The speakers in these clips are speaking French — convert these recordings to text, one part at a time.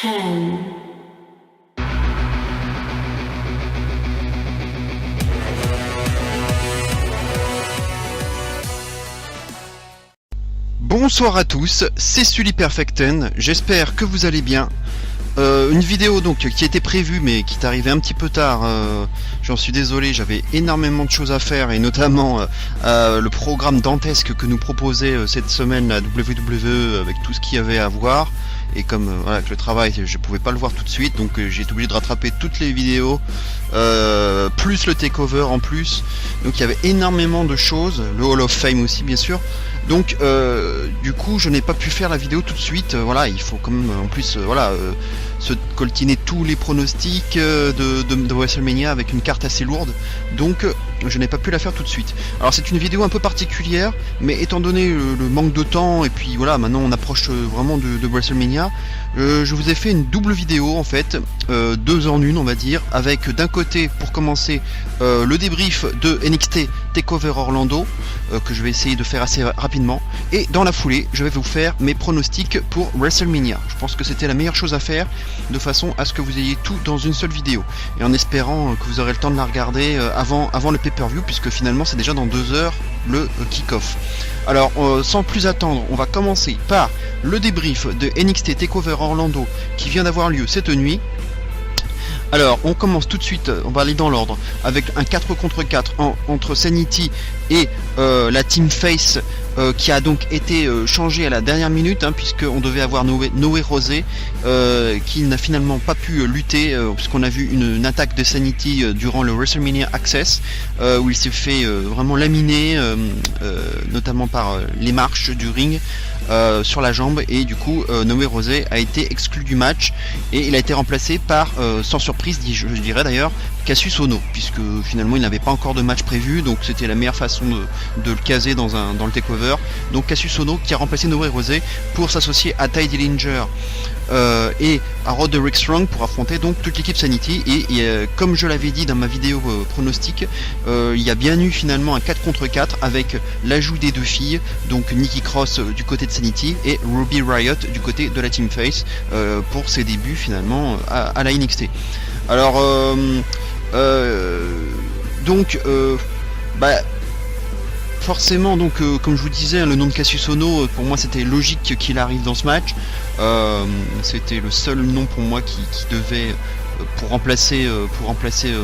10. Bonsoir à tous, c'est Sully Perfecten, j'espère que vous allez bien. Une vidéo donc qui était prévue mais qui est arrivée un petit peu tard, j'en suis désolé, j'avais énormément de choses à faire et notamment le programme dantesque que nous proposait cette semaine la WWE avec tout ce qu'il y avait à voir. Et comme voilà, avec le travail je pouvais pas le voir tout de suite, donc j'ai été obligé de rattraper toutes les vidéos, plus le takeover en plus, donc il y avait énormément de choses, le Hall of Fame aussi bien sûr, donc du coup je n'ai pas pu faire la vidéo tout de suite, voilà, il faut quand même en plus se coltiner tous les pronostics de WrestleMania avec une carte assez lourde, donc je n'ai pas pu la faire tout de suite. Alors c'est une vidéo un peu particulière, mais étant donné le manque de temps, et puis voilà, maintenant on approche vraiment de WrestleMania, je vous ai fait une double vidéo en fait, 2 en une on va dire, avec d'un côté pour commencer le débrief de NXT TakeOver Orlando, que je vais essayer de faire assez rapidement, et dans la foulée je vais vous faire mes pronostics pour WrestleMania. Je pense que c'était la meilleure chose à faire, de façon à ce que vous ayez tout dans une seule vidéo, et en espérant que vous aurez le temps de la regarder avant le pay-per-view, puisque finalement c'est déjà dans 2 heures le kick-off. Alors sans plus attendre, on va commencer par le débrief de NXT TakeOver Orlando qui vient d'avoir lieu cette nuit. Alors on commence tout de suite, on va aller dans l'ordre, avec un 4 contre 4 entre Sanity et la Team Face, qui a donc été changé à la dernière minute, puisqu'on devait avoir Noé Rosé, qui n'a finalement pas pu lutter, puisqu'on a vu une attaque de Sanity durant le WrestleMania Access, où il s'est fait vraiment laminer, notamment par les marches du ring, sur la jambe, et du coup Noé Rosé a été exclu du match, et il a été remplacé par, sans surprise je dirais d'ailleurs, Cassius Ohno, puisque finalement il n'avait pas encore de match prévu, donc c'était la meilleure façon de le caser dans le takeover. Donc Cassius Ohno qui a remplacé Noé Rosé pour s'associer à Ty Dillinger et à Roderick Strong pour affronter donc toute l'équipe Sanity, et comme je l'avais dit dans ma vidéo pronostic, il y a bien eu finalement un 4 contre 4 avec l'ajout des 2 filles, donc Nikki Cross du côté de Sanity et Ruby Riott du côté de la Team Face, pour ses débuts finalement à la NXT. Alors forcément, donc comme je vous disais, le nom de Cassius Ohno, pour moi c'était logique qu'il arrive dans ce match. C'était le seul nom pour moi qui devait pour remplacer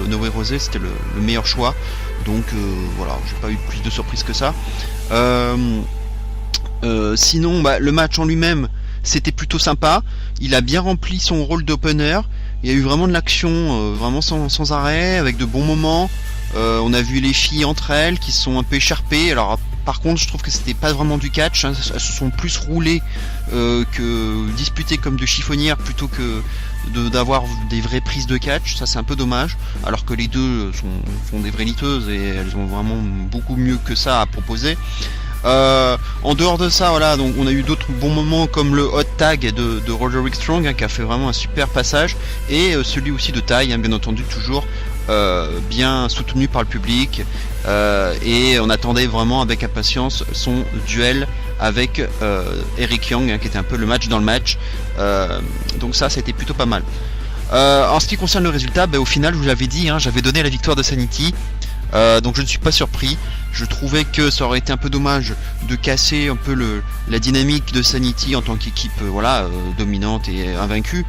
Noé Rosé, c'était le meilleur choix. Donc voilà, j'ai pas eu plus de surprise que ça. Sinon, le match en lui-même, c'était plutôt sympa. Il a bien rempli son rôle d'opener. Il y a eu vraiment de l'action, vraiment sans arrêt, avec de bons moments. On a vu les filles entre elles qui se sont un peu écharpées. Alors par contre je trouve que c'était pas vraiment du catch, elles se sont plus roulées que disputées comme de chiffonnières, plutôt que d'avoir des vraies prises de catch. Ça c'est un peu dommage, alors que les deux font des vraies lutteuses et elles ont vraiment beaucoup mieux que ça à proposer. En dehors de ça, voilà, donc on a eu d'autres bons moments comme le hot tag de Roderick Strong, qui a fait vraiment un super passage, et celui aussi de Ty, bien entendu, toujours bien soutenu par le public, et on attendait vraiment avec impatience son duel avec Eric Young, qui était un peu le match dans le match, donc ça c'était plutôt pas mal. En ce qui concerne le résultat, au final je vous l'avais dit, j'avais donné la victoire de Sanity. Donc je ne suis pas surpris. Je trouvais que ça aurait été un peu dommage de casser un peu la dynamique de Sanity en tant qu'équipe dominante et invaincue,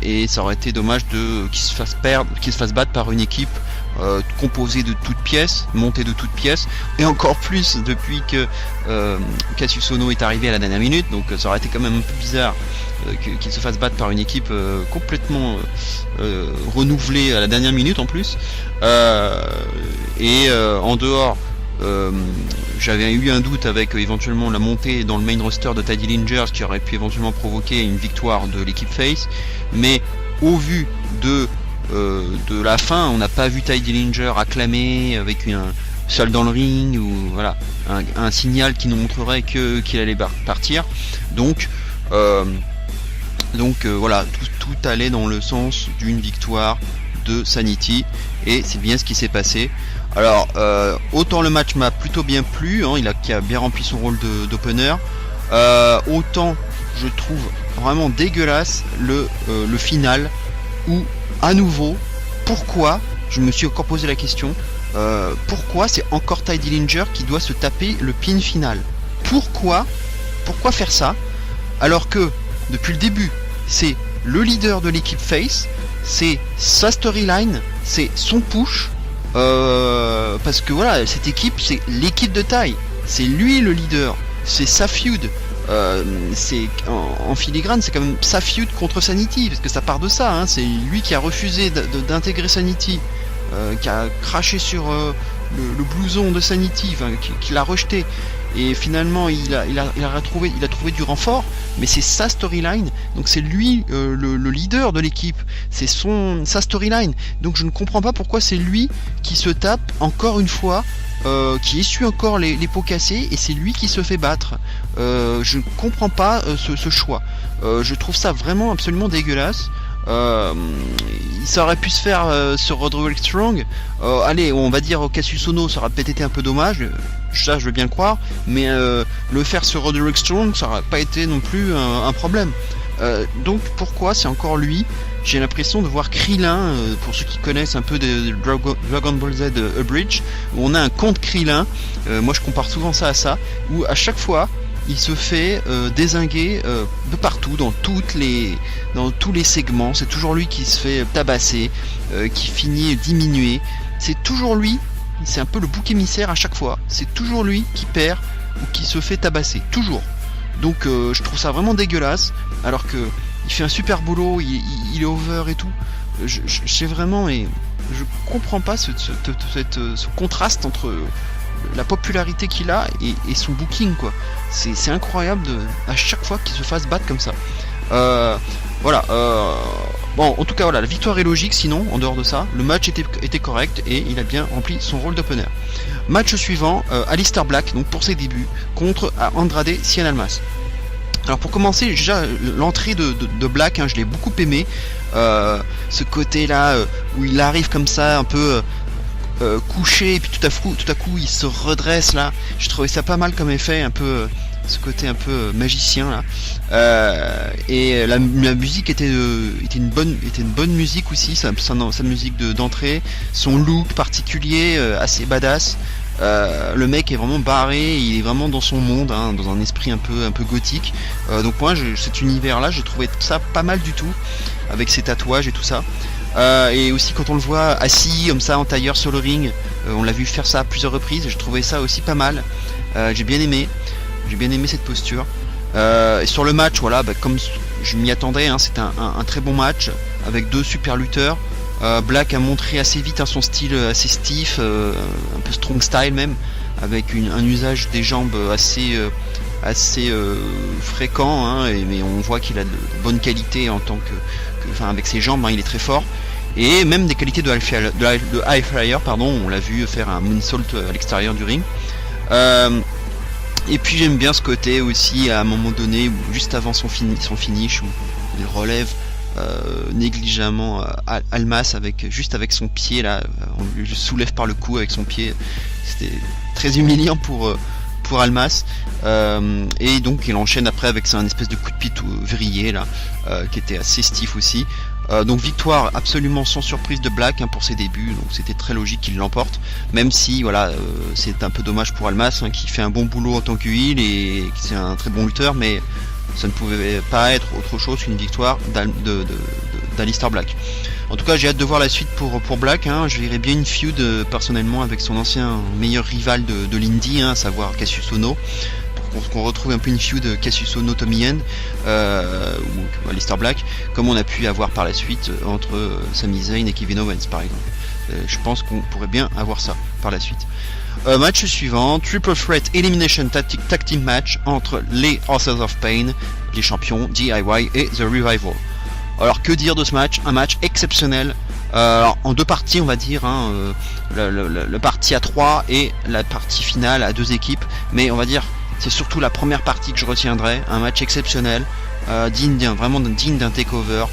et ça aurait été dommage qu'ils se fassent battre par une équipe composée de toutes pièces, montée de toutes pièces, et encore plus depuis que Cassius Ohno est arrivé à la dernière minute. Donc ça aurait été quand même un peu bizarre qu'il se fasse battre par une équipe complètement renouvelée à la dernière minute en plus, et en dehors, j'avais eu un doute avec éventuellement la montée dans le main roster de Ty Dillinger, ce qui aurait pu éventuellement provoquer une victoire de l'équipe Face, mais au vu de la fin, on n'a pas vu Ty Dillinger acclamer avec un seul dans le ring, ou voilà, un signal qui nous montrerait qu'il allait partir. Donc voilà, tout allait dans le sens d'une victoire de Sanity, et c'est bien ce qui s'est passé. Alors autant le match m'a plutôt bien plu, qui a bien rempli son rôle d'opener, autant je trouve vraiment dégueulasse le final où à nouveau, pourquoi, je me suis encore posé la question, pourquoi c'est encore Tye Dillinger qui doit se taper le pin final? Pourquoi faire ça alors que depuis le début c'est le leader de l'équipe face, c'est sa storyline, c'est son push, parce que voilà, cette équipe c'est l'équipe de Tye, c'est lui le leader, c'est sa feud. C'est en filigrane, c'est quand même sa feud contre Sanity, parce que ça part de ça, hein. C'est lui qui a refusé d'intégrer Sanity, qui a craché sur le blouson de Sanity, enfin, qui l'a rejeté, et finalement il a trouvé du renfort, mais c'est sa storyline, donc c'est lui le leader de l'équipe, c'est sa storyline, donc je ne comprends pas pourquoi c'est lui qui se tape encore une fois, qui essuie encore les pots cassés, et c'est lui qui se fait battre. Je ne comprends pas ce choix. Je trouve ça vraiment absolument dégueulasse. Ça aurait pu se faire sur Roderick Strong. Allez, on va dire Cassius Ohno, ça aurait peut-être été un peu dommage. Ça, je veux bien le croire. Mais le faire sur Roderick Strong, ça aurait pas été non plus un problème. Donc pourquoi c'est encore lui? J'ai l'impression de voir Krillin, pour ceux qui connaissent un peu de Dragon Ball Z Abridged, où on a un conte Krillin, moi je compare souvent ça à ça, où à chaque fois il se fait dézinguer de partout, dans tous les segments, c'est toujours lui qui se fait tabasser, qui finit diminué, c'est toujours lui, c'est un peu le bouc émissaire à chaque fois, c'est toujours lui qui perd ou qui se fait tabasser, toujours. Donc je trouve ça vraiment dégueulasse, alors que il fait un super boulot, il est over et tout. Je sais vraiment, et je comprends pas ce contraste entre la popularité qu'il a et son booking, quoi. C'est incroyable à chaque fois qu'il se fasse battre comme ça. Voilà. Bon, en tout cas, voilà, la victoire est logique. Sinon, en dehors de ça, le match était correct et il a bien rempli son rôle d'opener. Match suivant, Aleister Black, donc pour ses débuts, contre Andrade Cien Almas. Alors pour commencer, déjà l'entrée de Black, hein, je l'ai beaucoup aimé. Ce côté là où il arrive comme ça, un peu couché, et puis tout à coup il se redresse là. Je trouvais ça pas mal comme effet, un peu ce côté un peu magicien là. Et la musique était une bonne musique aussi, sa musique d'entrée, son look particulier, assez badass. Le mec est vraiment barré, il est vraiment dans son monde, hein, dans un esprit un peu gothique. Donc moi, cet univers-là, j'ai trouvé ça pas mal du tout, avec ses tatouages et tout ça. Et aussi quand on le voit assis comme ça en tailleur sur le ring, on l'a vu faire ça à plusieurs reprises, et j'ai trouvé ça aussi pas mal. J'ai bien aimé cette posture. Et sur le match, voilà, comme je m'y attendais, hein, c'était un très bon match avec deux super lutteurs. Black a montré assez vite son style assez stiff, un peu strong style même, avec un usage des jambes assez fréquent, hein, mais on voit qu'il a de bonnes qualités en tant que avec ses jambes, hein, il est très fort, et même des qualités de high flyer, pardon, on l'a vu faire un moonsault à l'extérieur du ring. Et puis j'aime bien ce côté aussi à un moment donné, où, juste avant son finish, où il relève négligemment Almas juste avec son pied là, on le soulève par le cou avec son pied. C'était très humiliant pour Almas, et donc il enchaîne après avec un espèce de coup de pied tout vrillé là, qui était assez stiff aussi. Donc victoire absolument sans surprise de Black, hein, pour ses débuts, donc c'était très logique qu'il l'emporte, même si voilà, c'est un peu dommage pour Almas, hein, qui fait un bon boulot en tant que heel et qui c'est un très bon lutteur, mais ça ne pouvait pas être autre chose qu'une victoire d'Aleister Black. En tout cas, j'ai hâte de voir la suite pour Black, hein. Je verrais bien une feud personnellement avec son ancien meilleur rival de l'indie, hein, à savoir Cassius Ohno, pour qu'on retrouve un peu une feud Cassius Ohno Tommy End, ou Aleister Black, comme on a pu avoir par la suite entre Sami Zayn et Kevin Owens par exemple. Je pense qu'on pourrait bien avoir ça par la suite. Match suivant, Triple Threat Elimination Tag Team Match entre les Authors of Pain, les champions DIY et The Revival. Alors que dire de ce match? Un match exceptionnel, en deux parties on va dire, hein, le partie à 3 et la partie finale à 2 équipes, mais on va dire c'est surtout la première partie que je retiendrai. Un match exceptionnel, vraiment digne d'un takeover,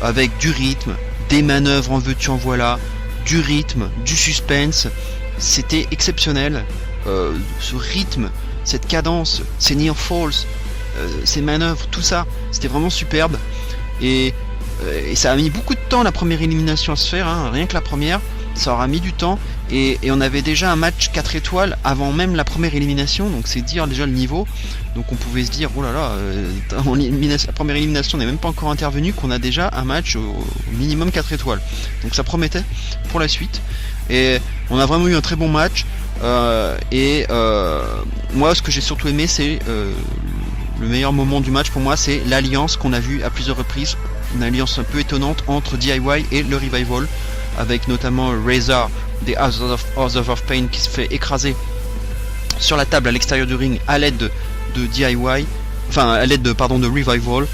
avec du rythme, des manœuvres en veux-tu en voilà, du rythme, du suspense. C'était exceptionnel, ce rythme, cette cadence, ces near falls, ses manœuvres, tout ça, c'était vraiment superbe. Et ça a mis beaucoup de temps la première élimination à se faire, hein, rien que la première, ça aura mis du temps. Et on avait déjà un match 4 étoiles avant même la première élimination, donc c'est dire déjà le niveau. Donc on pouvait se dire, oh là là, la première élimination n'est même pas encore intervenue, qu'on a déjà un match au minimum 4 étoiles. Donc ça promettait pour la suite. Et on a vraiment eu un très bon match. Moi, ce que j'ai surtout aimé, c'est le meilleur moment du match pour moi, c'est l'alliance qu'on a vue à plusieurs reprises. Une alliance un peu étonnante entre DIY et le Revival, avec notamment Razor des House of Pain qui se fait écraser sur la table à l'extérieur du ring à l'aide de DIY, enfin à l'aide de Revival,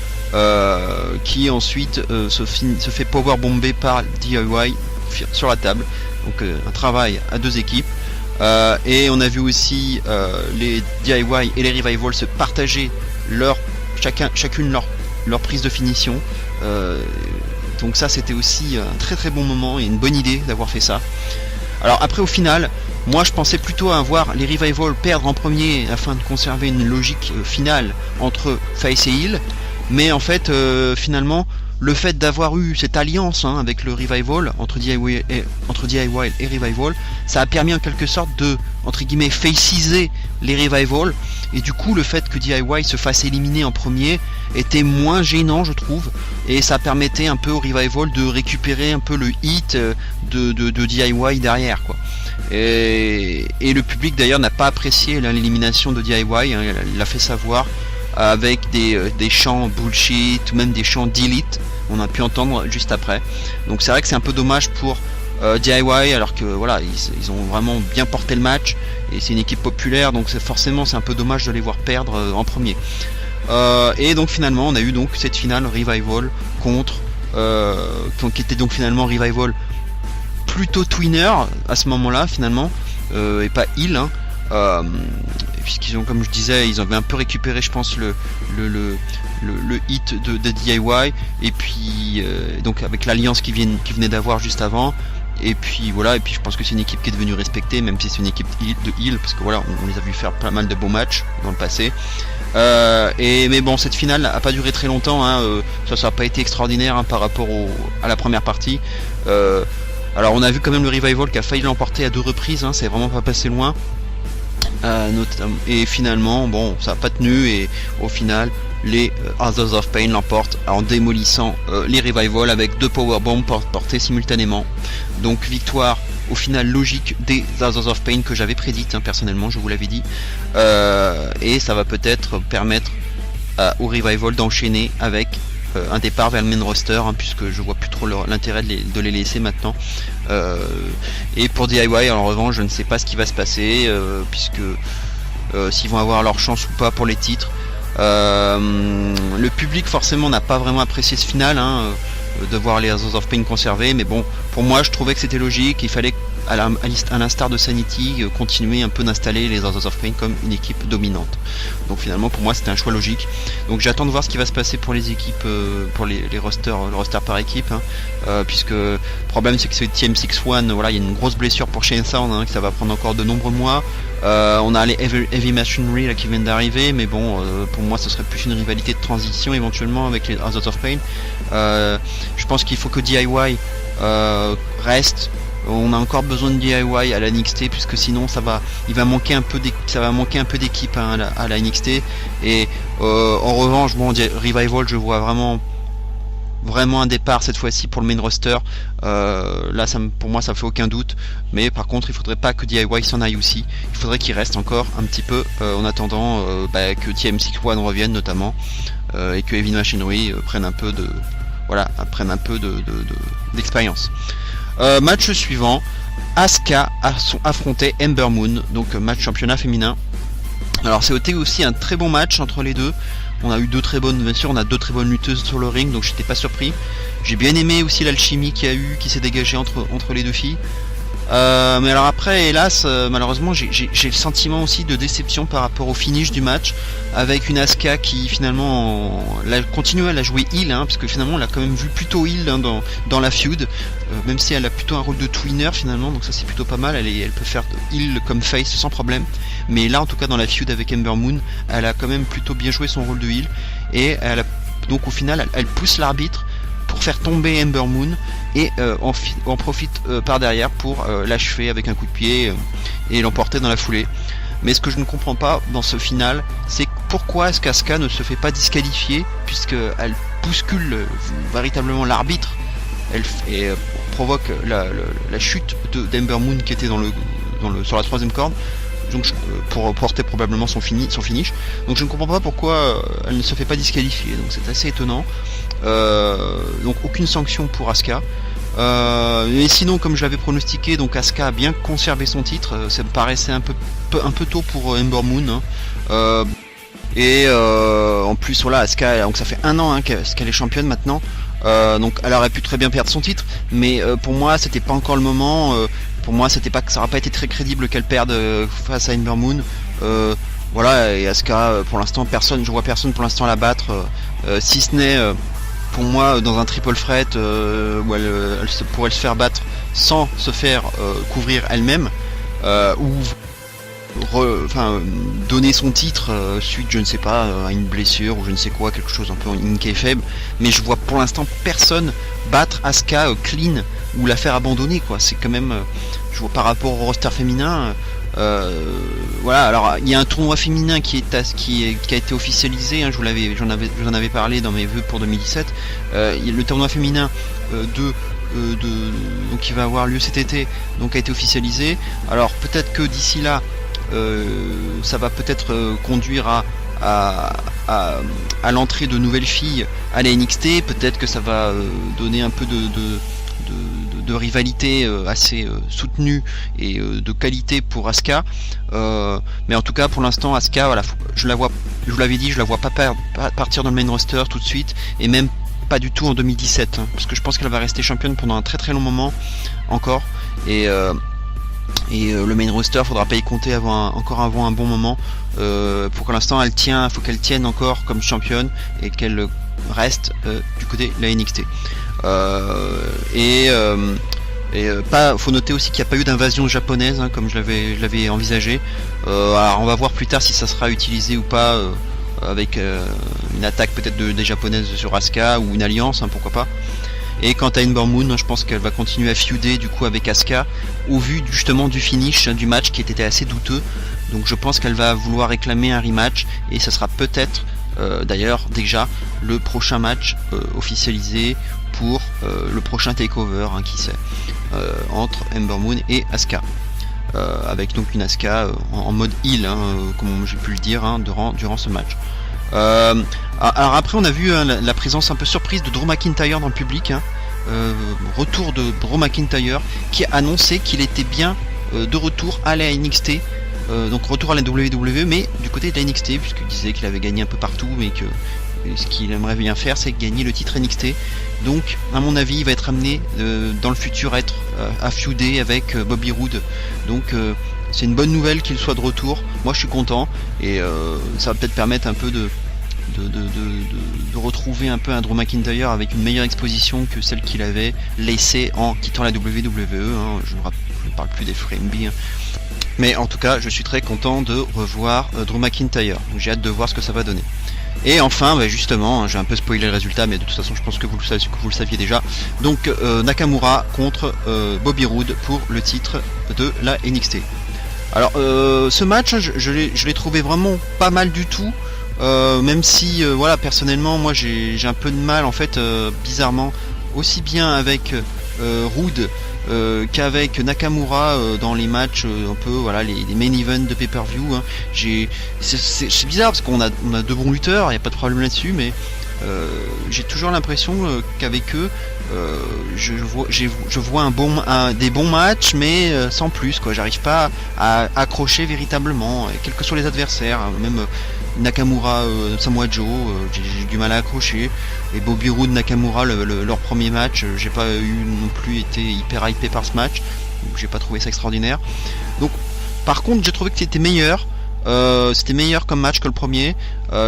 qui ensuite se fait power bomber par DIY sur la table. Donc un travail à deux équipes. Et on a vu aussi les DIY et les Revival se partager chacune leur prise de finition. Donc ça, c'était aussi un très très bon moment et une bonne idée d'avoir fait ça. Alors après, au final, moi je pensais plutôt à voir les Revival perdre en premier afin de conserver une logique finale entre Face et Heel. Mais en fait, finalement, le fait d'avoir eu cette alliance avec le Revival, entre DIY et Revival, ça a permis en quelque sorte de, entre guillemets, faciser les Revival. Et du coup, le fait que DIY se fasse éliminer en premier était moins gênant, je trouve. Et ça permettait un peu au Revival de récupérer un peu le hit de DIY derrière, quoi. Et le public d'ailleurs n'a pas apprécié l'élimination de DIY, hein, il l'a fait savoir, avec des chants bullshit ou même des chants delete, on a pu entendre juste après. Donc c'est vrai que c'est un peu dommage pour DIY, alors que voilà, ils ont vraiment bien porté le match et c'est une équipe populaire, donc forcément c'est un peu dommage de les voir perdre en premier. Et donc finalement on a eu donc cette finale Revival contre qui était donc finalement Revival plutôt twinner à ce moment-là finalement, et pas Heel, puisqu'ils ont, comme je disais, ils avaient un peu récupéré, je pense, le hit de DIY, et puis donc avec l'alliance qu'ils venaient d'avoir juste avant. Et puis voilà, et puis je pense que c'est une équipe qui est devenue respectée, même si c'est une équipe de heel, parce que voilà, on les a vu faire pas mal de beaux matchs dans le passé. Mais bon, cette finale a pas duré très longtemps, ça a pas été extraordinaire par rapport à la première partie. Alors on a vu quand même le Revival qui a failli l'emporter à 2 reprises, c'est vraiment pas passé loin. Et finalement, bon, ça n'a pas tenu, et au final, les House of Pain l'emportent en démolissant les Revival avec 2 powerbombs portés simultanément. Donc victoire au final logique des House of Pain que j'avais prédite, personnellement, je vous l'avais dit. Et ça va peut-être permettre au Revival d'enchaîner avec un départ vers le main roster, puisque je vois plus trop l'intérêt de les laisser maintenant. Et pour DIY, en revanche, je ne sais pas ce qui va se passer, puisque s'ils vont avoir leur chance ou pas pour les titres. Le public forcément n'a pas vraiment apprécié ce final, de voir les House of Pain conservés, mais bon, pour moi je trouvais que c'était logique, il fallait, à l'instar de Sanity, continuer un peu d'installer les House of Pain comme une équipe dominante. Donc finalement pour moi c'était un choix logique. Donc j'attends de voir ce qui va se passer pour les équipes, pour les rosters, le roster par équipe, puisque le problème c'est que ce TM61, voilà, il y a une grosse blessure pour Shane Thorne, que ça va prendre encore de nombreux mois. On a les Heavy Machinery là, qui viennent d'arriver, mais bon, pour moi ce serait plus une rivalité de transition éventuellement avec les House of Pain. Je pense qu'il faut que DIY reste. On a encore besoin de DIY à la NXT, puisque sinon ça va manquer un peu d'équipe à la NXT. Et en revanche, bon, Revival, je vois vraiment un départ cette fois-ci pour le main roster. Là, pour moi, ça fait aucun doute. Mais par contre, il faudrait pas que DIY s'en aille aussi. Il faudrait qu'il reste encore un petit peu en attendant que TM61 revienne notamment, et que Heavy Machinery prenne un peu d'expérience. Match suivant, Asuka affrontait Ember Moon, donc match championnat féminin. Alors c'était aussi un très bon match entre les deux. On a eu deux très bonnes lutteuses sur le ring, donc j'étais pas surpris. J'ai bien aimé aussi l'alchimie qui s'est dégagée entre les deux filles. Mais alors après, hélas, malheureusement, j'ai le sentiment aussi de déception par rapport au finish du match, avec une Asuka qui finalement continue à la jouer heal, parce que finalement on l'a quand même vu plutôt heal dans la feud, même si elle a plutôt un rôle de twinner finalement, donc ça c'est plutôt pas mal, elle peut faire heal comme face sans problème, mais là en tout cas dans la feud avec Ember Moon, elle a quand même plutôt bien joué son rôle de heal, et donc au final elle pousse l'arbitre pour faire tomber Ember Moon et en profite par derrière pour l'achever avec un coup de pied et l'emporter dans la foulée. Mais ce que je ne comprends pas dans ce final, c'est pourquoi est-ce qu'Asuka ne se fait pas disqualifier, puisqu'elle bouscule véritablement l'arbitre et provoque la chute d'Ember Moon qui était sur la troisième corde, donc pour porter probablement son finish. Donc je ne comprends pas pourquoi elle ne se fait pas disqualifier, donc c'est assez étonnant. Donc aucune sanction pour Asuka. Mais sinon, comme je l'avais pronostiqué, donc Asuka a bien conservé son titre. Ça me paraissait un peu tôt pour Ember Moon. En plus, voilà, Asuka, donc ça fait 1 an qu'elle est championne maintenant. Donc elle aurait pu très bien perdre son titre, mais pour moi c'était pas encore le moment. Pour moi ça aurait pas été très crédible qu'elle perde face à Ember Moon. Voilà, et Asuka pour l'instant je vois personne pour l'instant la battre, si ce n'est pour moi dans un triple threat où elle pourrait se faire battre sans se faire couvrir elle-même, ou donner son titre suite je ne sais pas à une blessure ou je ne sais quoi, quelque chose un peu in kayfabe, mais je vois pour l'instant personne battre Asuka clean ou la faire abandonner quoi. C'est quand même je vois par rapport au roster féminin, voilà. Alors il y a un tournoi féminin qui a été officialisé, j'en avais parlé dans mes vœux pour 2017. Le tournoi féminin donc qui va avoir lieu cet été, donc a été officialisé. Alors peut-être que d'ici là ça va peut-être conduire à l'entrée de nouvelles filles à la NXT. Peut-être que ça va donner un peu de rivalité assez soutenue et de qualité pour Asuka. Mais en tout cas pour l'instant Asuka, voilà, je vous l'avais dit, je la vois pas partir dans le main roster tout de suite, et même pas du tout en 2017, parce que je pense qu'elle va rester championne pendant un très très long moment encore, et le main roster, faudra pas y compter encore avant un bon moment. Pour l'instant faut qu'elle tienne encore comme championne et qu'elle reste du côté de la NXT. Faut noter aussi qu'il n'y a pas eu d'invasion japonaise, comme je l'avais envisagé. Alors on va voir plus tard si ça sera utilisé ou pas, avec une attaque peut-être des japonaises sur Asuka, ou une alliance, pourquoi pas. Et quant à Ember Moon, je pense qu'elle va continuer à feuder du coup avec Asuka, au vu justement du finish du match qui était assez douteux. Donc je pense qu'elle va vouloir réclamer un rematch, et ça sera peut-être d'ailleurs déjà le prochain match officialisé pour le prochain takeover, qui sait, entre Ember Moon et Asuka, avec donc une Asuka en mode heal, comme j'ai pu le dire durant ce match. Alors après on a vu la présence un peu surprise de Drew McIntyre dans le public, retour de Drew McIntyre qui a annoncé qu'il était bien de retour à la NXT, donc retour à la WWE, mais du côté de la NXT, puisqu'il disait qu'il avait gagné un peu partout, mais que ce qu'il aimerait bien faire c'est gagner le titre NXT. Donc à mon avis il va être amené dans le futur à feuder avec Bobby Roode, donc c'est une bonne nouvelle qu'il soit de retour. Moi je suis content, et ça va peut-être permettre un peu de retrouver un peu un Drew McIntyre avec une meilleure exposition que celle qu'il avait laissée en quittant la WWE. Je ne parle plus des Frameby, mais en tout cas je suis très content de revoir Drew McIntyre. J'ai hâte de voir ce que ça va donner. Et enfin, justement, j'ai un peu spoilé le résultat, mais de toute façon je pense que vous le saviez déjà. Donc Nakamura contre Bobby Roode pour le titre de la NXT. Alors ce match, je l'ai trouvé vraiment pas mal du tout, même si voilà, personnellement moi j'ai un peu de mal en fait, bizarrement, aussi bien avec Roode qu'avec Nakamura dans les matchs un peu, voilà, les main events de pay-per-view. C'est bizarre parce qu'on a de bons lutteurs, il n'y a pas de problème là-dessus, mais j'ai toujours l'impression qu'avec eux je vois des bons matchs, mais sans plus quoi. J'arrive pas à accrocher véritablement, quels que soient les adversaires, même Nakamura, Samoa Joe, j'ai du mal à accrocher, et Bobby Roode, Nakamura, leur premier match, j'ai pas non plus été hyper hypé par ce match. j'ai pas trouvé ça extraordinaire. Donc par contre j'ai trouvé que c'était meilleur. C'était meilleur comme match que le premier.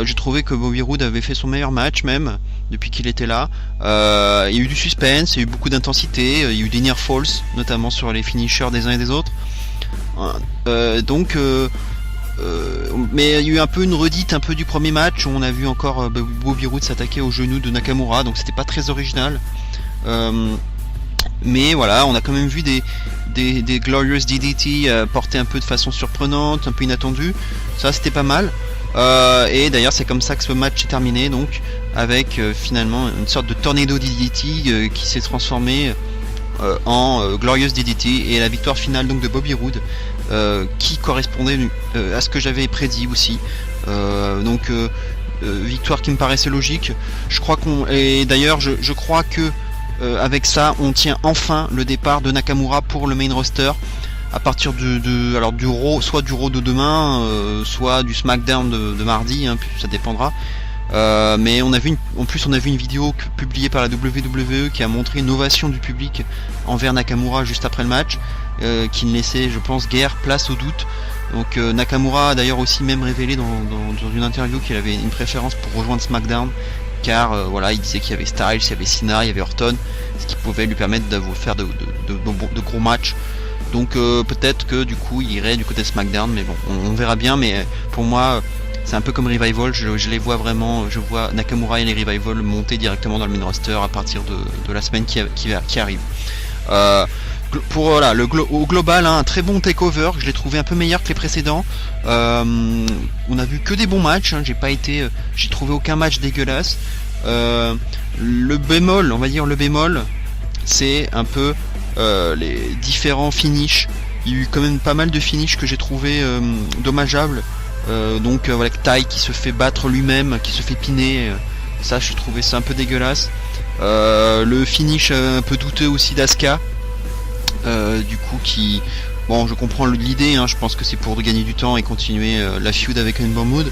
J'ai trouvé que Bobby Roode avait fait son meilleur match même depuis qu'il était là. Il y a eu du suspense, il y a eu beaucoup d'intensité, il y a eu des near falls notamment sur les finishers des uns et des autres. Mais il y a eu un peu une redite un peu du premier match où on a vu encore Bobby Roode s'attaquer au genou de Nakamura, donc c'était pas très original. Mais voilà, on a quand même vu des Glorious DDT portés un peu de façon surprenante, un peu inattendue. Ça c'était pas mal. Et d'ailleurs c'est comme ça que ce match est terminé, donc avec finalement une sorte de Tornado DDT qui s'est transformé en Glorious DDT, et la victoire finale donc de Bobby Roode qui correspondait à ce que j'avais prédit aussi. Victoire qui me paraissait logique. Je crois et d'ailleurs je crois que avec ça on tient enfin le départ de Nakamura pour le main roster à partir du Raw, soit du Raw de demain, soit du SmackDown de mardi, hein, ça dépendra. Mais on a vu une vidéo publiée par la WWE qui a montré une ovation du public envers Nakamura juste après le match, qui ne laissait, je pense, guère place au doute. Donc Nakamura a d'ailleurs aussi même révélé dans une interview qu'il avait une préférence pour rejoindre SmackDown, car voilà, il disait qu'il y avait Styles, il y avait Cena, il y avait Orton, ce qui pouvait lui permettre de faire de gros matchs. Donc peut-être que du coup il irait du côté de SmackDown, mais bon, on verra bien. Mais pour moi c'est un peu comme Revival, je les vois vraiment, je vois Nakamura et les Revival monter directement dans le main roster à partir de la semaine qui arrive. Pour voilà, au global, hein, un très bon takeover, je l'ai trouvé un peu meilleur que les précédents. On a vu que des bons matchs, hein, j'ai trouvé aucun match dégueulasse. Le bémol, c'est un peu les différents finishes. Il y a eu quand même pas mal de finishes que j'ai trouvé dommageables. Avec Tai qui se fait battre lui-même, qui se fait piner, ça je trouvais ça un peu dégueulasse. Le finish un peu douteux aussi d'Asuka, je comprends l'idée, hein, je pense que c'est pour gagner du temps et continuer la feud avec Ember Moon.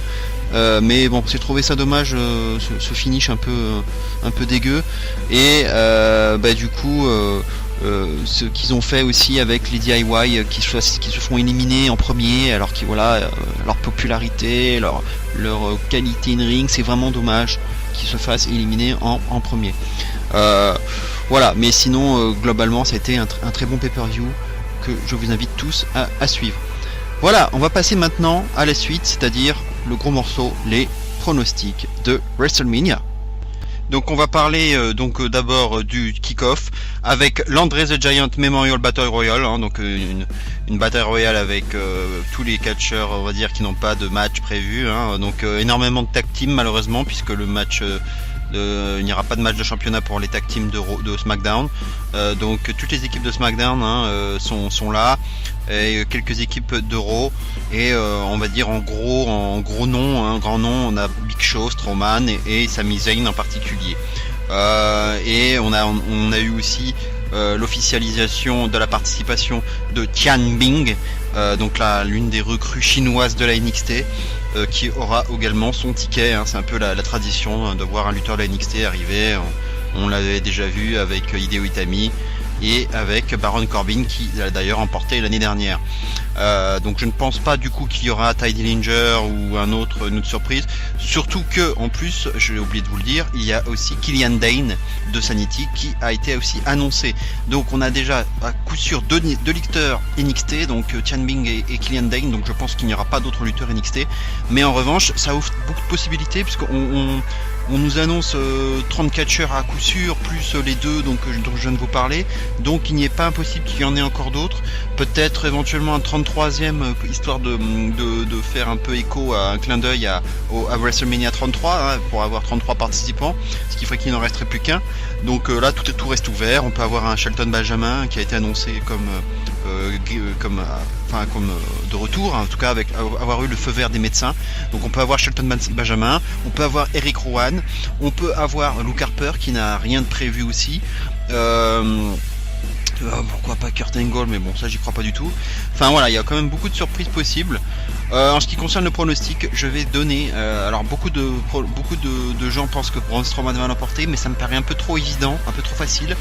Mais bon, j'ai trouvé ça dommage, ce finish un peu dégueu. Et ce qu'ils ont fait aussi avec les DIY qui se font éliminer en premier, alors que voilà, leur popularité, leur qualité in ring, c'est vraiment dommage qu'ils se fassent éliminer en premier. Voilà, mais sinon globalement ça a été un très bon pay-per-view que je vous invite tous à suivre. Voilà, on va passer maintenant à la suite, c'est-à-dire le gros morceau, les pronostics de WrestleMania. Donc on va parler d'abord du kick-off avec l'André the Giant Memorial Battle Royale, hein, donc une Battle Royale avec tous les catcheurs, on va dire, qui n'ont pas de match prévu, hein, donc énormément de tag team malheureusement, puisque le match il n'y aura pas de match de championnat pour les tag teams de SmackDown. Donc toutes les équipes de SmackDown sont là, et quelques équipes de Raw, et on va dire en gros nom, un grand nom, on a Big Show, Strowman et Sami Zayn en particulier. Et on a eu aussi l'officialisation de la participation de Tian Bing, donc l'une des recrues chinoises de la NXT, qui aura également son ticket, hein. C'est un peu la tradition, hein, de voir un lutteur de la NXT arriver. On l'avait déjà vu avec Hideo Itami et avec Baron Corbin, qui l'a d'ailleurs emporté l'année dernière. Donc je ne pense pas du coup qu'il y aura Tye Dillinger ou une autre surprise, surtout que en plus, j'ai oublié de vous le dire, il y a aussi Killian Dane de Sanity qui a été aussi annoncé. Donc on a déjà à coup sûr deux lutteurs NXT, donc Tian Bing et Killian Dane, donc je pense qu'il n'y aura pas d'autres lutteurs NXT, mais en revanche ça ouvre beaucoup de possibilités, puisqu'on nous annonce 30 catcheurs à coup sûr, plus les deux dont je viens de vous parler, donc il n'est pas impossible qu'il y en ait encore d'autres, peut-être éventuellement un 33e, histoire de faire un peu écho à un clin d'œil à WrestleMania 33, hein, pour avoir 33 participants, ce qui ferait qu'il n'en resterait plus qu'un. Donc là tout reste ouvert. On peut avoir un Shelton Benjamin qui a été annoncé comme de retour, en tout cas avec avoir eu le feu vert des médecins. Donc on peut avoir Shelton Benjamin, on peut avoir Eric Rowan, on peut avoir Luke Harper qui n'a rien de prévu aussi. Pourquoi pas Kurt Angle, mais bon, ça j'y crois pas du tout. Enfin voilà, il y a quand même beaucoup de surprises possibles. En ce qui concerne le pronostic, je vais donner, alors beaucoup de gens pensent que Braun Strowman va l'emporter, mais ça me paraît un peu trop évident, un peu trop facile.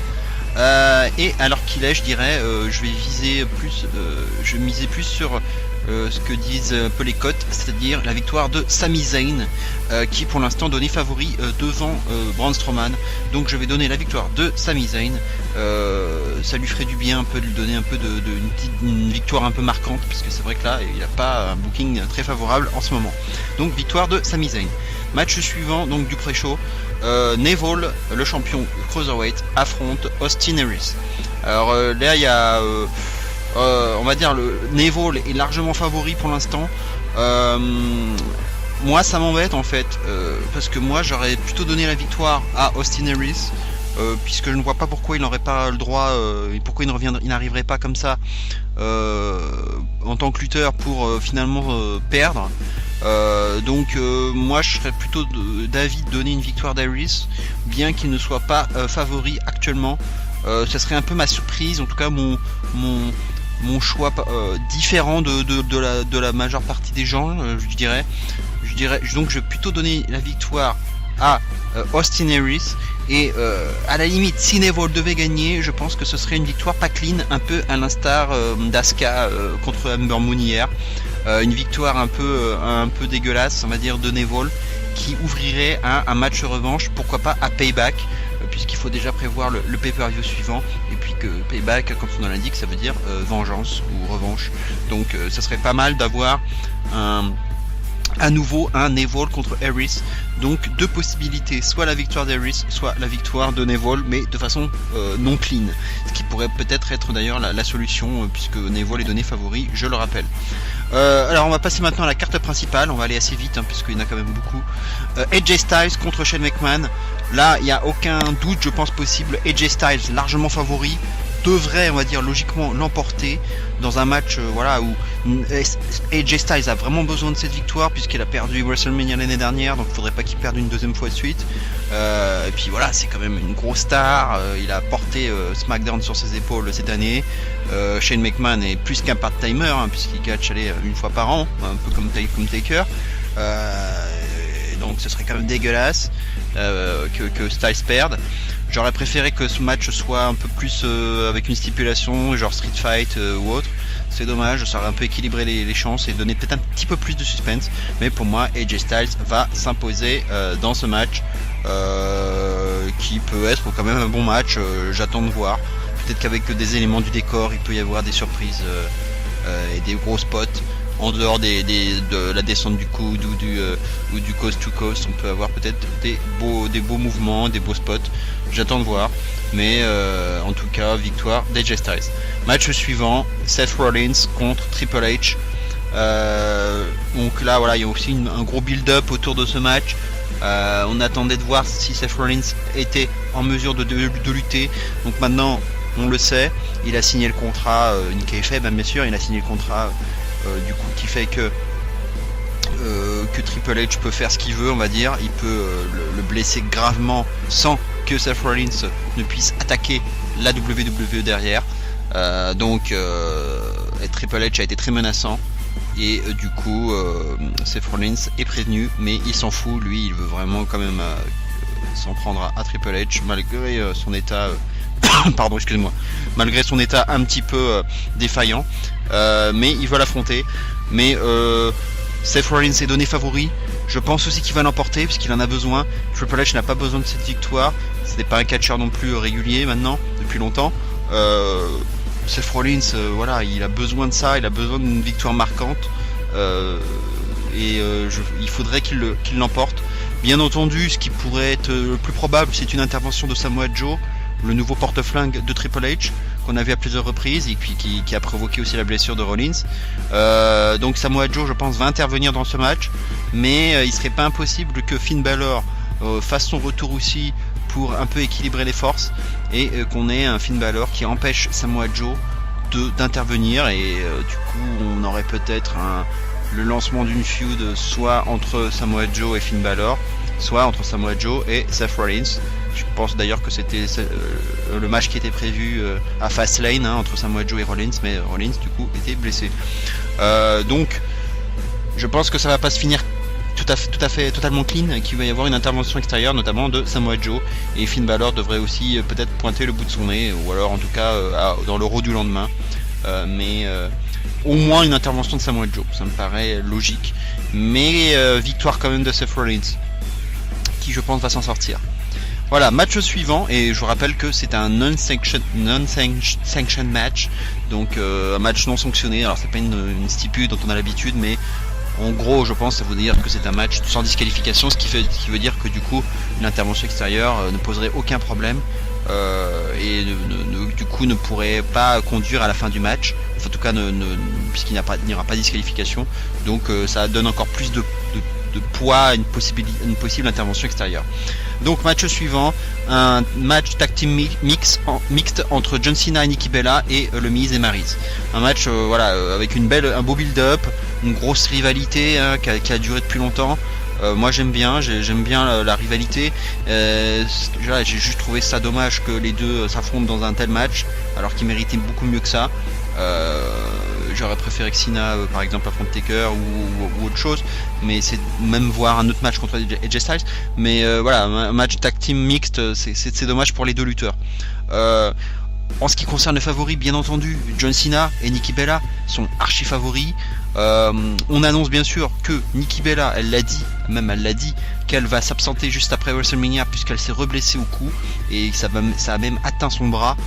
Et alors qu'il est, je dirais, je vais viser plus, je vais miser plus sur ce que disent un peu les cotes, c'est-à-dire la victoire de Sami Zayn, qui est pour l'instant donné favori devant Braun Strowman. Donc je vais donner la victoire de Sami Zayn. Ça lui ferait du bien un peu de lui donner un peu une victoire un peu marquante, puisque c'est vrai que là il n'a pas un booking très favorable en ce moment. Donc victoire de Sami Zayn. Match suivant donc du pré-show. Neville, le champion Cruiserweight, affronte Austin Aries. Alors là il y a on va dire le Neville est largement favori pour l'instant. Moi ça m'embête en fait, parce que moi j'aurais plutôt donné la victoire à Austin Aries, puisque je ne vois pas pourquoi il n'aurait pas le droit, pourquoi il n'arriverait pas comme ça en tant que lutteur pour finalement perdre. Donc moi je serais plutôt d'avis de donner une victoire d'Aries, bien qu'il ne soit pas favori actuellement. Ça serait un peu ma surprise, en tout cas mon choix différent de la majeure partie des gens, je dirais. Donc je vais plutôt donner la victoire à Austin Aries, et à la limite si Neville devait gagner, je pense que ce serait une victoire pas clean, un peu à l'instar d'Asuka contre Ember Moon hier. Une victoire un peu dégueulasse, on va dire, de Neville, qui ouvrirait un match revanche, pourquoi pas à Payback, puisqu'il faut déjà prévoir le pay-per-view suivant, et puis que Payback, comme son nom l'indique, ça veut dire vengeance ou revanche. Donc ça serait pas mal d'avoir à nouveau un Neville contre Aries. Donc deux possibilités, soit la victoire d'Aries, soit la victoire de Neville, mais de façon non clean, ce qui pourrait peut-être être d'ailleurs la solution, puisque Neville est donné favori, je le rappelle. Alors on va passer maintenant à la carte principale, on va aller assez vite puisqu'il y en a quand même beaucoup. AJ Styles contre Shane McMahon. Là il n'y a aucun doute, je pense, possible. AJ Styles largement favori, devrait, on va dire, logiquement l'emporter dans un match voilà, où AJ Styles a vraiment besoin de cette victoire, puisqu'il a perdu WrestleMania l'année dernière, donc il faudrait pas qu'il perde une deuxième fois de suite. Et puis voilà, c'est quand même une grosse star, il a porté SmackDown sur ses épaules cette année. Shane McMahon est plus qu'un part-timer, puisqu'il catch une fois par an, un peu comme Taker. Donc ce serait quand même dégueulasse que Styles perde. J'aurais préféré que ce match soit un peu plus avec une stipulation, genre Street Fight ou autre. C'est dommage, ça aurait un peu équilibré les chances et donné peut-être un petit peu plus de suspense. Mais pour moi, AJ Styles va s'imposer dans ce match, qui peut être quand même un bon match. J'attends de voir. Peut-être qu'avec des éléments du décor, il peut y avoir des surprises et des gros spots. En dehors de la descente du coude ou du coast to coast, on peut avoir peut-être des beaux mouvements, des beaux spots. J'attends de voir, mais en tout cas, victoire d'AJ Styles. Match suivant, Seth Rollins contre Triple H. Donc là, voilà, il y a aussi un gros build-up autour de ce match. On attendait de voir si Seth Rollins était en mesure de lutter. Donc maintenant, on le sait, il a signé le contrat, une kayfabe, bien sûr, il a signé le contrat. Du coup qui fait que Triple H peut faire ce qu'il veut, on va dire. Il peut le blesser gravement sans que Seth Rollins ne puisse attaquer la WWE derrière. Donc Triple H a été très menaçant, et du coup Seth Rollins est prévenu, mais il s'en fout, lui il veut vraiment quand même s'en prendre à Triple H malgré son état pardon, excusez-moi, malgré son état un petit peu défaillant, mais il veut l'affronter. Mais Seth Rollins est donné favori. Je pense aussi qu'il va l'emporter puisqu'il en a besoin. Triple H n'a pas besoin de cette victoire. Ce n'est pas un catcheur non plus régulier maintenant, depuis longtemps. Seth Rollins, voilà, il a besoin de ça, il a besoin d'une victoire marquante. Il faudrait qu'il l'emporte. Bien entendu, ce qui pourrait être le plus probable, c'est une intervention de Samoa Joe, le nouveau porte-flingue de Triple H, qu'on a vu à plusieurs reprises et puis qui a provoqué aussi la blessure de Rollins. Donc Samoa Joe, je pense, va intervenir dans ce match, mais il serait pas impossible que Finn Balor fasse son retour aussi pour un peu équilibrer les forces, et qu'on ait un Finn Balor qui empêche Samoa Joe d'intervenir, et du coup on aurait peut-être le lancement d'une feud soit entre Samoa Joe et Finn Balor, soit entre Samoa Joe et Seth Rollins. Je pense d'ailleurs que c'était le match qui était prévu à Fastlane entre Samoa Joe et Rollins, mais Rollins du coup était blessé. Donc je pense que ça va pas se finir tout totalement clean, qu'il va y avoir une intervention extérieure, notamment de Samoa Joe, et Finn Balor devrait aussi peut-être pointer le bout de son nez, ou alors en tout cas dans le Raw du lendemain, mais au moins une intervention de Samoa Joe, ça me paraît logique, mais victoire quand même de Seth Rollins, qui je pense va s'en sortir. Voilà, match suivant, et je vous rappelle que c'est un non-sanctioned match, donc un match non sanctionné. Alors c'est pas une stipule dont on a l'habitude, mais en gros je pense ça veut dire que c'est un match sans disqualification, ce qui veut dire que du coup une intervention extérieure ne poserait aucun problème, et du coup ne pourrait pas conduire à la fin du match, enfin, en tout cas puisqu'il n'y aura pas de disqualification, donc ça donne encore plus de poids à une possible intervention extérieure. Donc match suivant, un match tag team mixte entre John Cena et Nikki Bella et le Miz et Maryse. Un match avec un beau build-up, une grosse rivalité qui a duré depuis longtemps. Moi j'aime bien la rivalité. J'ai juste trouvé ça dommage que les deux s'affrontent dans un tel match, alors qu'ils méritaient beaucoup mieux que ça. J'aurais préféré que Cena par exemple affronte Taker ou autre chose, mais c'est même voir un autre match contre AJ Styles, mais voilà, un match tag team mixte, c'est dommage pour les deux lutteurs. En ce qui concerne les favoris, bien entendu, John Cena et Nikki Bella sont archi favoris. On annonce bien sûr que Nikki Bella, elle l'a dit qu'elle va s'absenter juste après WrestleMania, puisqu'elle s'est reblessée au cou et ça a même atteint son bras.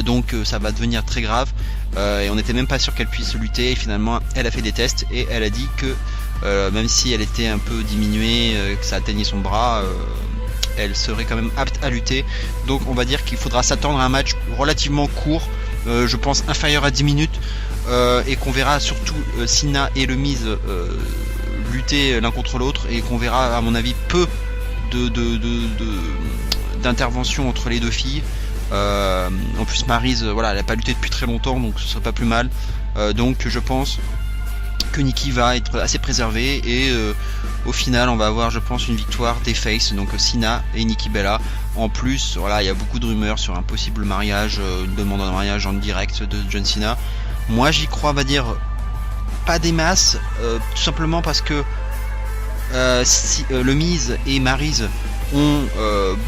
Donc ça va devenir très grave, et on n'était même pas sûr qu'elle puisse lutter, et finalement elle a fait des tests et elle a dit que même si elle était un peu diminuée, que ça atteignait son bras, elle serait quand même apte à lutter. Donc on va dire qu'il faudra s'attendre à un match relativement court, je pense inférieur à 10 minutes, et qu'on verra surtout Cena et le Miz lutter l'un contre l'autre, et qu'on verra à mon avis peu d'intervention entre les deux filles. En plus Maryse, elle n'a pas lutté depuis très longtemps, donc ce serait pas plus mal. Donc je pense que Nikki va être assez préservée, et au final on va avoir, je pense, une victoire des Face, donc Cena et Nikki Bella. En plus, il y a beaucoup de rumeurs sur un possible mariage, une demande en mariage en direct de John Cena. Moi j'y crois, on va dire, pas des masses, tout simplement parce que si le Miz et Maryse se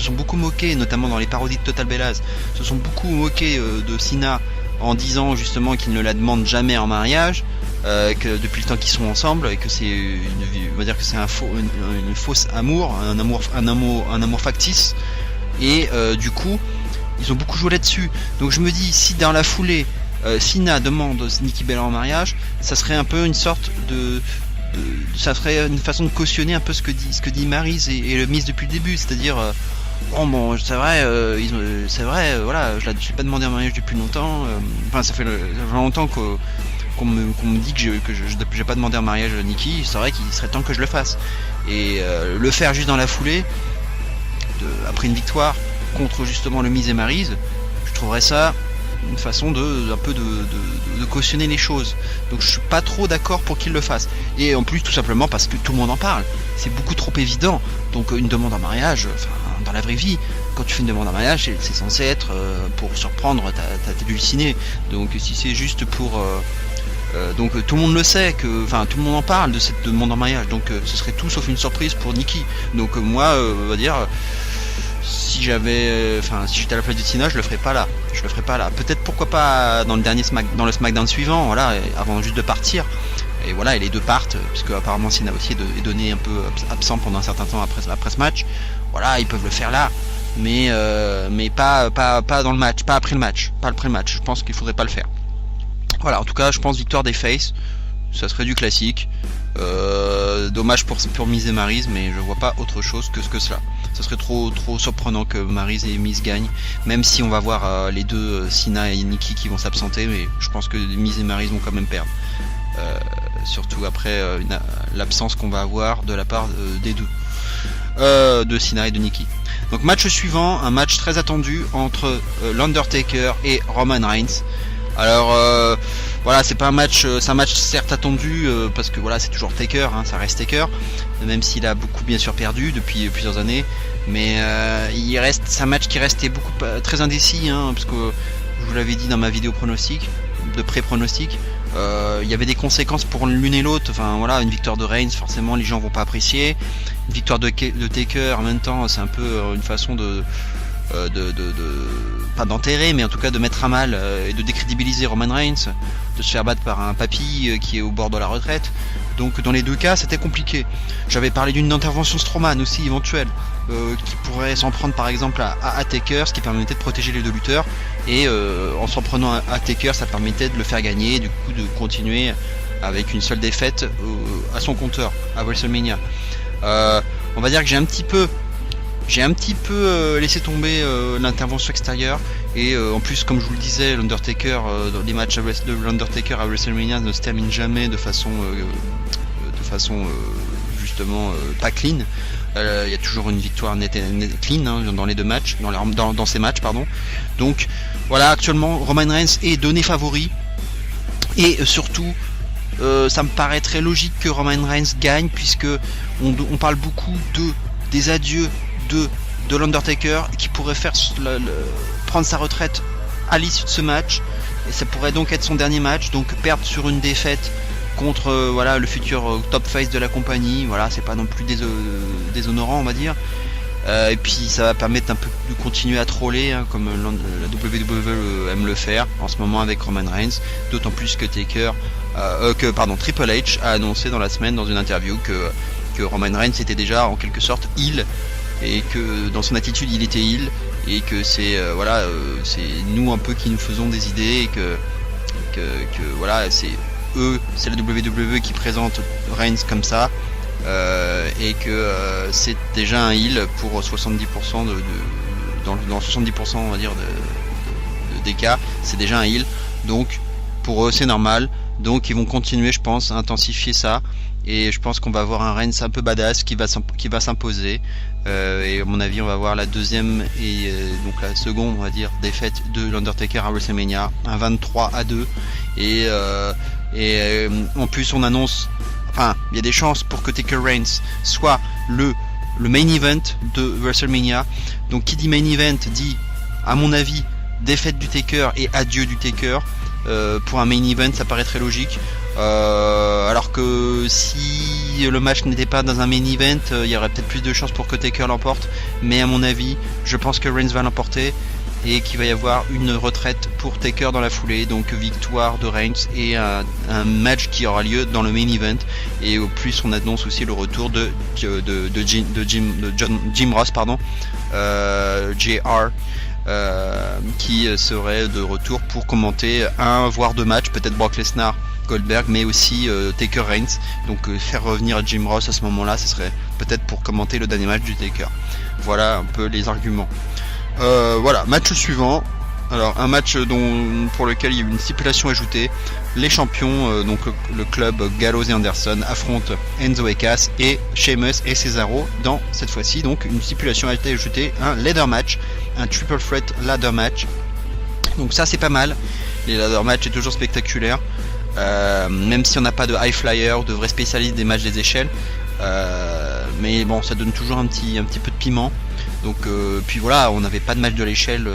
sont beaucoup moqués, notamment dans les parodies de Total Bellas, se sont beaucoup moqués de Cena en disant justement qu'ils ne la demandent jamais en mariage, que depuis le temps qu'ils sont ensemble, et que on va dire que c'est une fausse amour, un amour factice, et du coup ils ont beaucoup joué là-dessus. Donc je me dis, si dans la foulée Cena demande Nikki Bella en mariage, ça serait un peu une sorte ça serait une façon de cautionner un peu ce que dit Maryse et le Miz depuis le début, c'est-à-dire bon c'est vrai, voilà, je l'ai pas demandé en mariage depuis longtemps, enfin ça fait longtemps qu'on me dit que j'ai pas demandé en mariage à Nikki, c'est vrai qu'il serait temps que je le fasse, et le faire juste dans la foulée après une victoire contre justement le Miz et Maryse, je trouverais ça une façon de cautionner les choses. Donc je suis pas trop d'accord pour qu'il le fasse, et en plus tout simplement parce que tout le monde en parle, c'est beaucoup trop évident. Donc une demande en mariage, dans la vraie vie, quand tu fais une demande en mariage, c'est censé être pour surprendre ta dulcinée. Donc si c'est juste pour donc tout le monde le sait, tout le monde en parle de cette demande en mariage, donc ce serait tout sauf une surprise pour Nikki. Donc moi on va dire, si j'étais à la place de Cena, je le ferais pas là. Peut-être, pourquoi pas dans le SmackDown suivant, avant juste de partir. Et voilà, et les deux partent, puisque apparemment Cena aussi est donné un peu absent pendant un certain temps après ce match. Voilà, ils peuvent le faire là, mais pas dans le match, pas après le match, Je pense qu'il faudrait pas le faire. Voilà, en tout cas, je pense victoire des Face. Ça serait du classique. Dommage pour Miz et Maryse, mais je vois pas autre chose que cela. Ça serait trop surprenant que Maryse et Miz gagnent, même si on va voir les deux Cena et Nikki qui vont s'absenter, mais je pense que Miz et Maryse vont quand même perdre. Surtout après l'absence qu'on va avoir de la part des deux, de Cena et de Nikki. Donc match suivant, un match très attendu entre l'Undertaker et Roman Reigns. Alors c'est un match certes attendu, parce que c'est toujours Taker, ça reste Taker, même s'il a beaucoup bien sûr perdu depuis plusieurs années, mais c'est un match qui restait très indécis, parce que je vous l'avais dit dans ma vidéo de pré-pronostic, Il y avait des conséquences pour l'une et l'autre. Enfin voilà, une victoire de Reigns, forcément les gens vont pas apprécier. Une victoire de Taker, en même temps, c'est un peu une façon de pas d'enterrer, mais en tout cas de mettre à mal et de décrédibiliser Roman Reigns, de se faire battre par un papy qui est au bord de la retraite. Donc dans les deux cas, c'était compliqué. J'avais parlé d'une intervention Strowman aussi éventuelle, qui pourrait s'en prendre par exemple à Taker, ce qui permettait de protéger les deux lutteurs, et en s'en prenant à Taker, ça permettait de le faire gagner, du coup de continuer avec une seule défaite à son compteur à WrestleMania. On va dire que j'ai un petit peu laissé tomber l'intervention extérieure, et en plus, comme je vous le disais, l'Undertaker, les matchs de l'Undertaker à WrestleMania ne se terminent jamais de façon justement pas clean. Il y a toujours une victoire nette clean hein, dans les deux matchs, dans ces matchs pardon. Donc voilà, actuellement Roman Reigns est donné favori, et surtout ça me paraît très logique que Roman Reigns gagne, puisque on parle beaucoup des adieux de l'Undertaker, qui pourrait faire prendre sa retraite à l'issue de ce match, et ça pourrait donc être son dernier match, donc perdre sur une défaite contre voilà, le futur top face de la compagnie. Voilà, c'est pas non plus déshonorant on va dire, et puis ça va permettre un peu de continuer à troller hein, comme la WWE aime le faire en ce moment avec Roman Reigns, d'autant plus que Triple H a annoncé dans la semaine dans une interview que Roman Reigns était déjà en quelque sorte heel, et que dans son attitude il était heel, et que c'est c'est nous un peu qui nous faisons des idées, et que voilà, c'est la WWE qui présente Reigns comme ça, et que c'est déjà un heel pour 70% dans 70% on va dire des cas, c'est déjà un heel, donc pour eux c'est normal, donc ils vont continuer je pense à intensifier ça, et je pense qu'on va avoir un Reigns un peu badass qui va s'imposer, et à mon avis on va voir la deuxième et donc la seconde on va dire défaite de l'Undertaker à WrestleMania, un 23-2, et en plus on annonce, enfin il y a des chances pour que Taker Reigns soit le main event de WrestleMania. Donc qui dit main event dit à mon avis défaite du Taker et adieu du Taker. Pour un main event ça paraît très logique, alors que si le match n'était pas dans un main event, il y aurait peut-être plus de chances pour que Taker l'emporte, mais à mon avis je pense que Reigns va l'emporter, et qu'il va y avoir une retraite pour Taker dans la foulée, donc victoire de Reigns et un match qui aura lieu dans le main event. Et au plus on annonce aussi le retour de Jim Ross JR, qui serait de retour pour commenter un voire deux matchs, peut-être Brock Lesnar, Goldberg, mais aussi Taker Reigns. Donc faire revenir Jim Ross à ce moment-là, ce serait peut-être pour commenter le dernier match du Taker. Voilà un peu les arguments. Voilà, match suivant. Alors un match pour lequel il y a eu une stipulation ajoutée. Les champions, donc le club Gallows et Anderson, affrontent Enzo et Cass et Sheamus et Cesaro dans cette fois-ci. Donc une stipulation a été ajoutée, un ladder match, un triple threat ladder match. Donc ça c'est pas mal. Les ladder match est toujours spectaculaire, même si on n'a pas de high flyer ou de vrais spécialistes des matchs des échelles. Mais bon, ça donne toujours un petit peu de piment. Donc puis voilà, on n'avait pas de match de l'échelle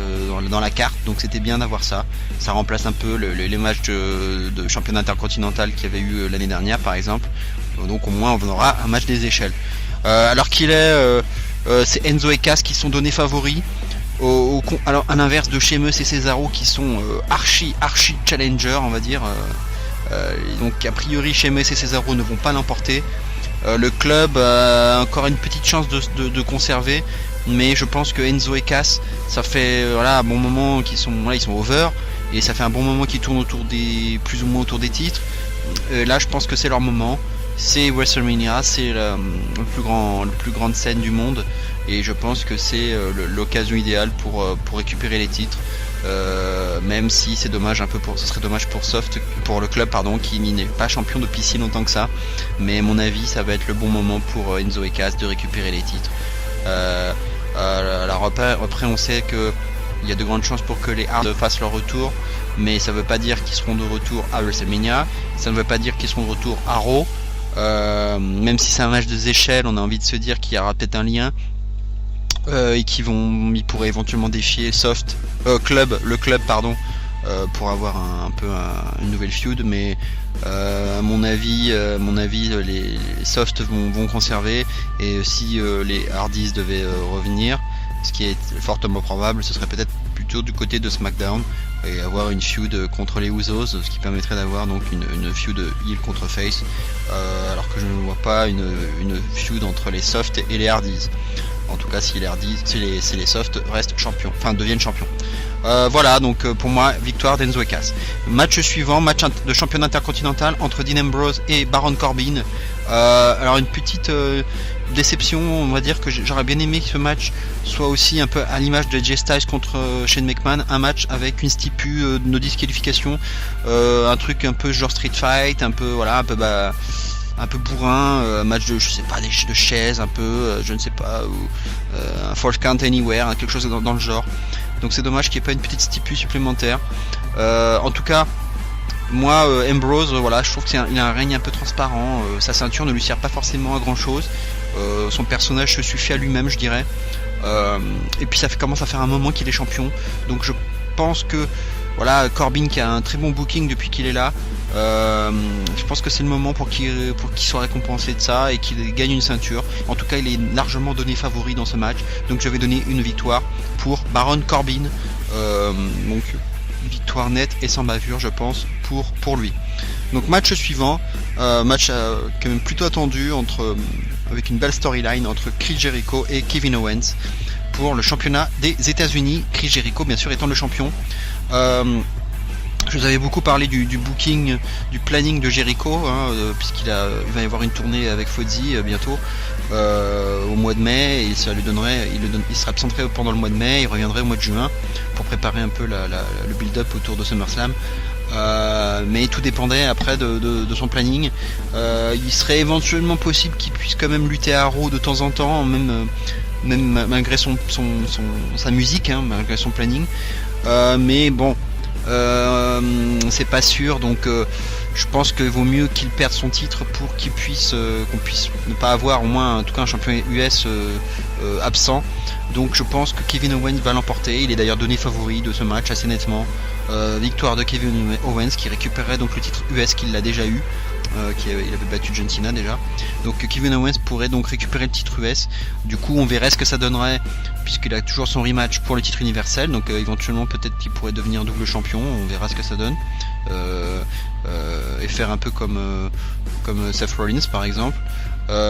dans la carte, donc c'était bien d'avoir ça. Ça remplace un peu les matchs de championnat intercontinental qu'il y avait eu l'année dernière par exemple. Donc au moins on aura un match des échelles. Alors c'est Enzo et Cass qui sont donnés favoris. Alors à l'inverse de Sheamus et Cesaro qui sont archi challenger on va dire. Donc a priori Sheamus et Cesaro ne vont pas l'emporter. Le club a encore une petite chance de conserver, mais je pense que Enzo et Cass, ça fait un bon moment qu'ils sont ils sont over, et ça fait un bon moment qu'ils tournent plus ou moins autour des titres. Là je pense que c'est leur moment, c'est WrestleMania, c'est la plus grande scène du monde, et je pense que c'est l'occasion idéale pour récupérer les titres. Même si c'est dommage ce serait dommage pour le club qui n'est pas champion depuis si longtemps que ça, mais à mon avis ça va être le bon moment pour Enzo et Cass de récupérer les titres. Alors après on sait que il y a de grandes chances pour que les Hard fassent leur retour, mais ça veut pas dire qu'ils seront de retour à WrestleMania, ça ne veut pas dire qu'ils seront de retour à Raw, même si c'est un match des échelles, on a envie de se dire qu'il y aura peut-être un lien. Et ils pourraient éventuellement défier le club pour avoir un peu une nouvelle feud, mais à mon avis, les softs vont conserver, et si les Hardys devaient revenir, ce qui est fortement probable, ce serait peut-être plutôt du côté de SmackDown et avoir une feud contre les Usos, ce qui permettrait d'avoir donc une feud heel contre face, alors que je ne vois pas une feud entre les softs et les Hardys. En tout cas, si les softs restent champions, enfin deviennent champions. Voilà, donc pour moi, victoire d'Enzo et Cass. Match suivant, match de championnat intercontinental entre Dean Ambrose et Baron Corbin. Alors une petite déception, on va dire que j'aurais bien aimé que ce match soit aussi un peu à l'image de AJ Styles contre Shane McMahon, un match avec une stipu no disqualification, un truc un peu genre street fight, un peu voilà, un peu bourrin, match de, je sais pas, de chaises un peu, je ne sais pas, ou un false count anywhere, hein, quelque chose dans le genre. Donc c'est dommage qu'il n'y ait pas une petite stipu supplémentaire. En tout cas, moi, Ambrose, voilà, je trouve qu'il a un règne un peu transparent, sa ceinture ne lui sert pas forcément à grand chose, son personnage se suffit à lui-même, je dirais. Et puis ça commence à faire un moment qu'il est champion, donc je pense que voilà, Corbin qui a un très bon booking depuis qu'il est là, je pense que c'est le moment pour qu'il soit récompensé de ça et qu'il gagne une ceinture. En tout cas, il est largement donné favori dans ce match, donc je vais donner une victoire pour Baron Corbin, donc victoire nette et sans bavure, je pense, pour lui. Donc match suivant, match quand même plutôt attendu avec une belle storyline entre Chris Jericho et Kevin Owens pour le championnat des États-Unis. Chris Jericho bien sûr étant le champion. Je vous avais beaucoup parlé du booking, du planning de Jericho, hein, puisqu'il va y avoir une tournée avec Fozzy bientôt au mois de mai, et ça lui donnerait, il serait absenterait pendant le mois de mai, il reviendrait au mois de juin pour préparer un peu le build-up autour de SummerSlam. Mais tout dépendait après de son planning. Il serait éventuellement possible qu'il puisse quand même lutter à Raw de temps en temps, même malgré sa musique, hein, malgré son planning. Mais bon, c'est pas sûr, donc je pense qu'il vaut mieux qu'il perde son titre pour qu'on puisse ne pas avoir au moins en tout cas un champion US absent. Donc je pense que Kevin Owens va l'emporter. Il est d'ailleurs donné favori de ce match assez nettement. Victoire de Kevin Owens qui récupérerait donc le titre US qu'il a déjà eu. Il avait battu John Cena déjà. Donc Kevin Owens pourrait donc récupérer le titre US. Du coup on verrait ce que ça donnerait, puisqu'il a toujours son rematch pour le titre universel. Donc éventuellement peut-être qu'il pourrait devenir double champion. On verra ce que ça donne. Et faire un peu comme Seth Rollins par exemple.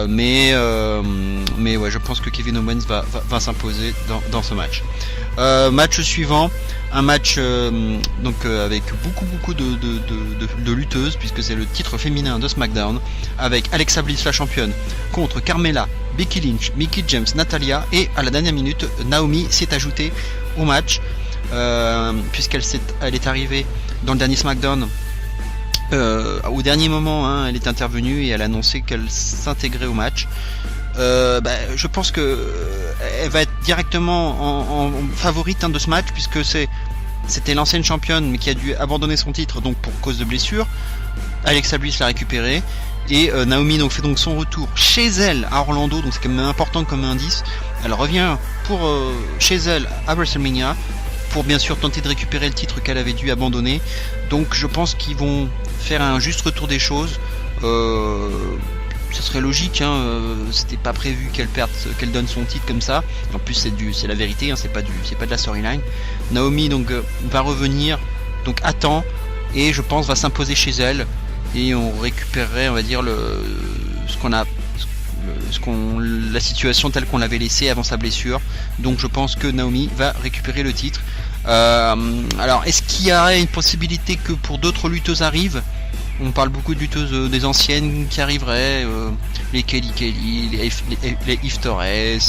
Mais ouais, je pense que Kevin Owens va s'imposer dans ce match. Match suivant, un match avec beaucoup de lutteuses, puisque c'est le titre féminin de SmackDown, avec Alexa Bliss la championne contre Carmella, Becky Lynch, Mickie James, Natalia, et à la dernière minute Naomi s'est ajoutée au match, puisqu'elle est arrivée dans le dernier SmackDown. Au dernier moment, hein, elle est intervenue et elle a annoncé qu'elle s'intégrait au match. Je pense que elle va être directement en favorite, hein, de ce match, puisque c'était l'ancienne championne mais qui a dû abandonner son titre donc pour cause de blessure. Alexa Bliss l'a récupéré et Naomi donc fait donc son retour chez elle à Orlando, donc c'est quand même important comme indice. Elle revient chez elle à WrestleMania pour bien sûr tenter de récupérer le titre qu'elle avait dû abandonner. Donc je pense qu'ils vont faire un juste retour des choses. Ce serait logique, hein, c'était pas prévu qu'elle donne son titre comme ça. En plus c'est la vérité, hein, c'est pas de la storyline. Naomi donc va revenir donc à temps et je pense va s'imposer chez elle et on récupérerait, on va dire, la situation telle qu'on l'avait laissée avant sa blessure. Donc je pense que Naomi va récupérer le titre. Alors est-ce qu'il y aurait une possibilité que pour d'autres lutteuses arrivent? On parle beaucoup de lutteuses des anciennes qui arriveraient, les Kelly, les Eve Torres, les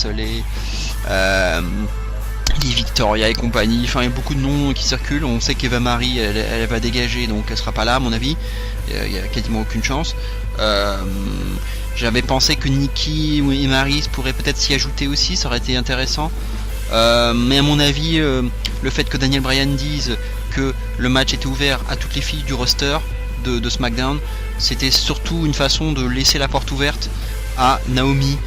Victoria et compagnie. Enfin, il y a beaucoup de noms qui circulent. On sait qu'Eva Marie elle va dégager, donc elle sera pas là à mon avis. Il y a quasiment aucune chance. J'avais pensé que Nikki et Maryse pourraient peut-être s'y ajouter aussi, ça aurait été intéressant. Mais à mon avis, le fait que Daniel Bryan dise que le match était ouvert à toutes les filles du roster de SmackDown, c'était surtout une façon de laisser la porte ouverte à Naomi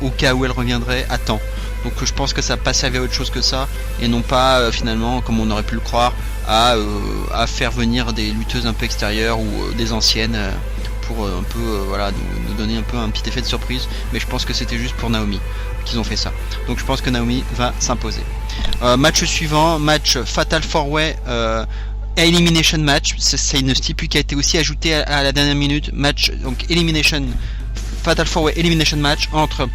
au cas où elle reviendrait à temps. Donc je pense que ça passait à autre chose que ça, et non pas finalement, comme on aurait pu le croire, à faire venir des lutteuses un peu extérieures ou des anciennes pour un peu voilà, nous donner un peu un petit effet de surprise. Mais je pense que c'était juste pour Naomi qu'ils ont fait ça. Donc je pense que Naomi va s'imposer. Match suivant, match Fatal 4-Way Elimination Match. C'est une stipule qui a été aussi ajoutée à la dernière minute. Match donc Fatal 4-Way Elimination Match entre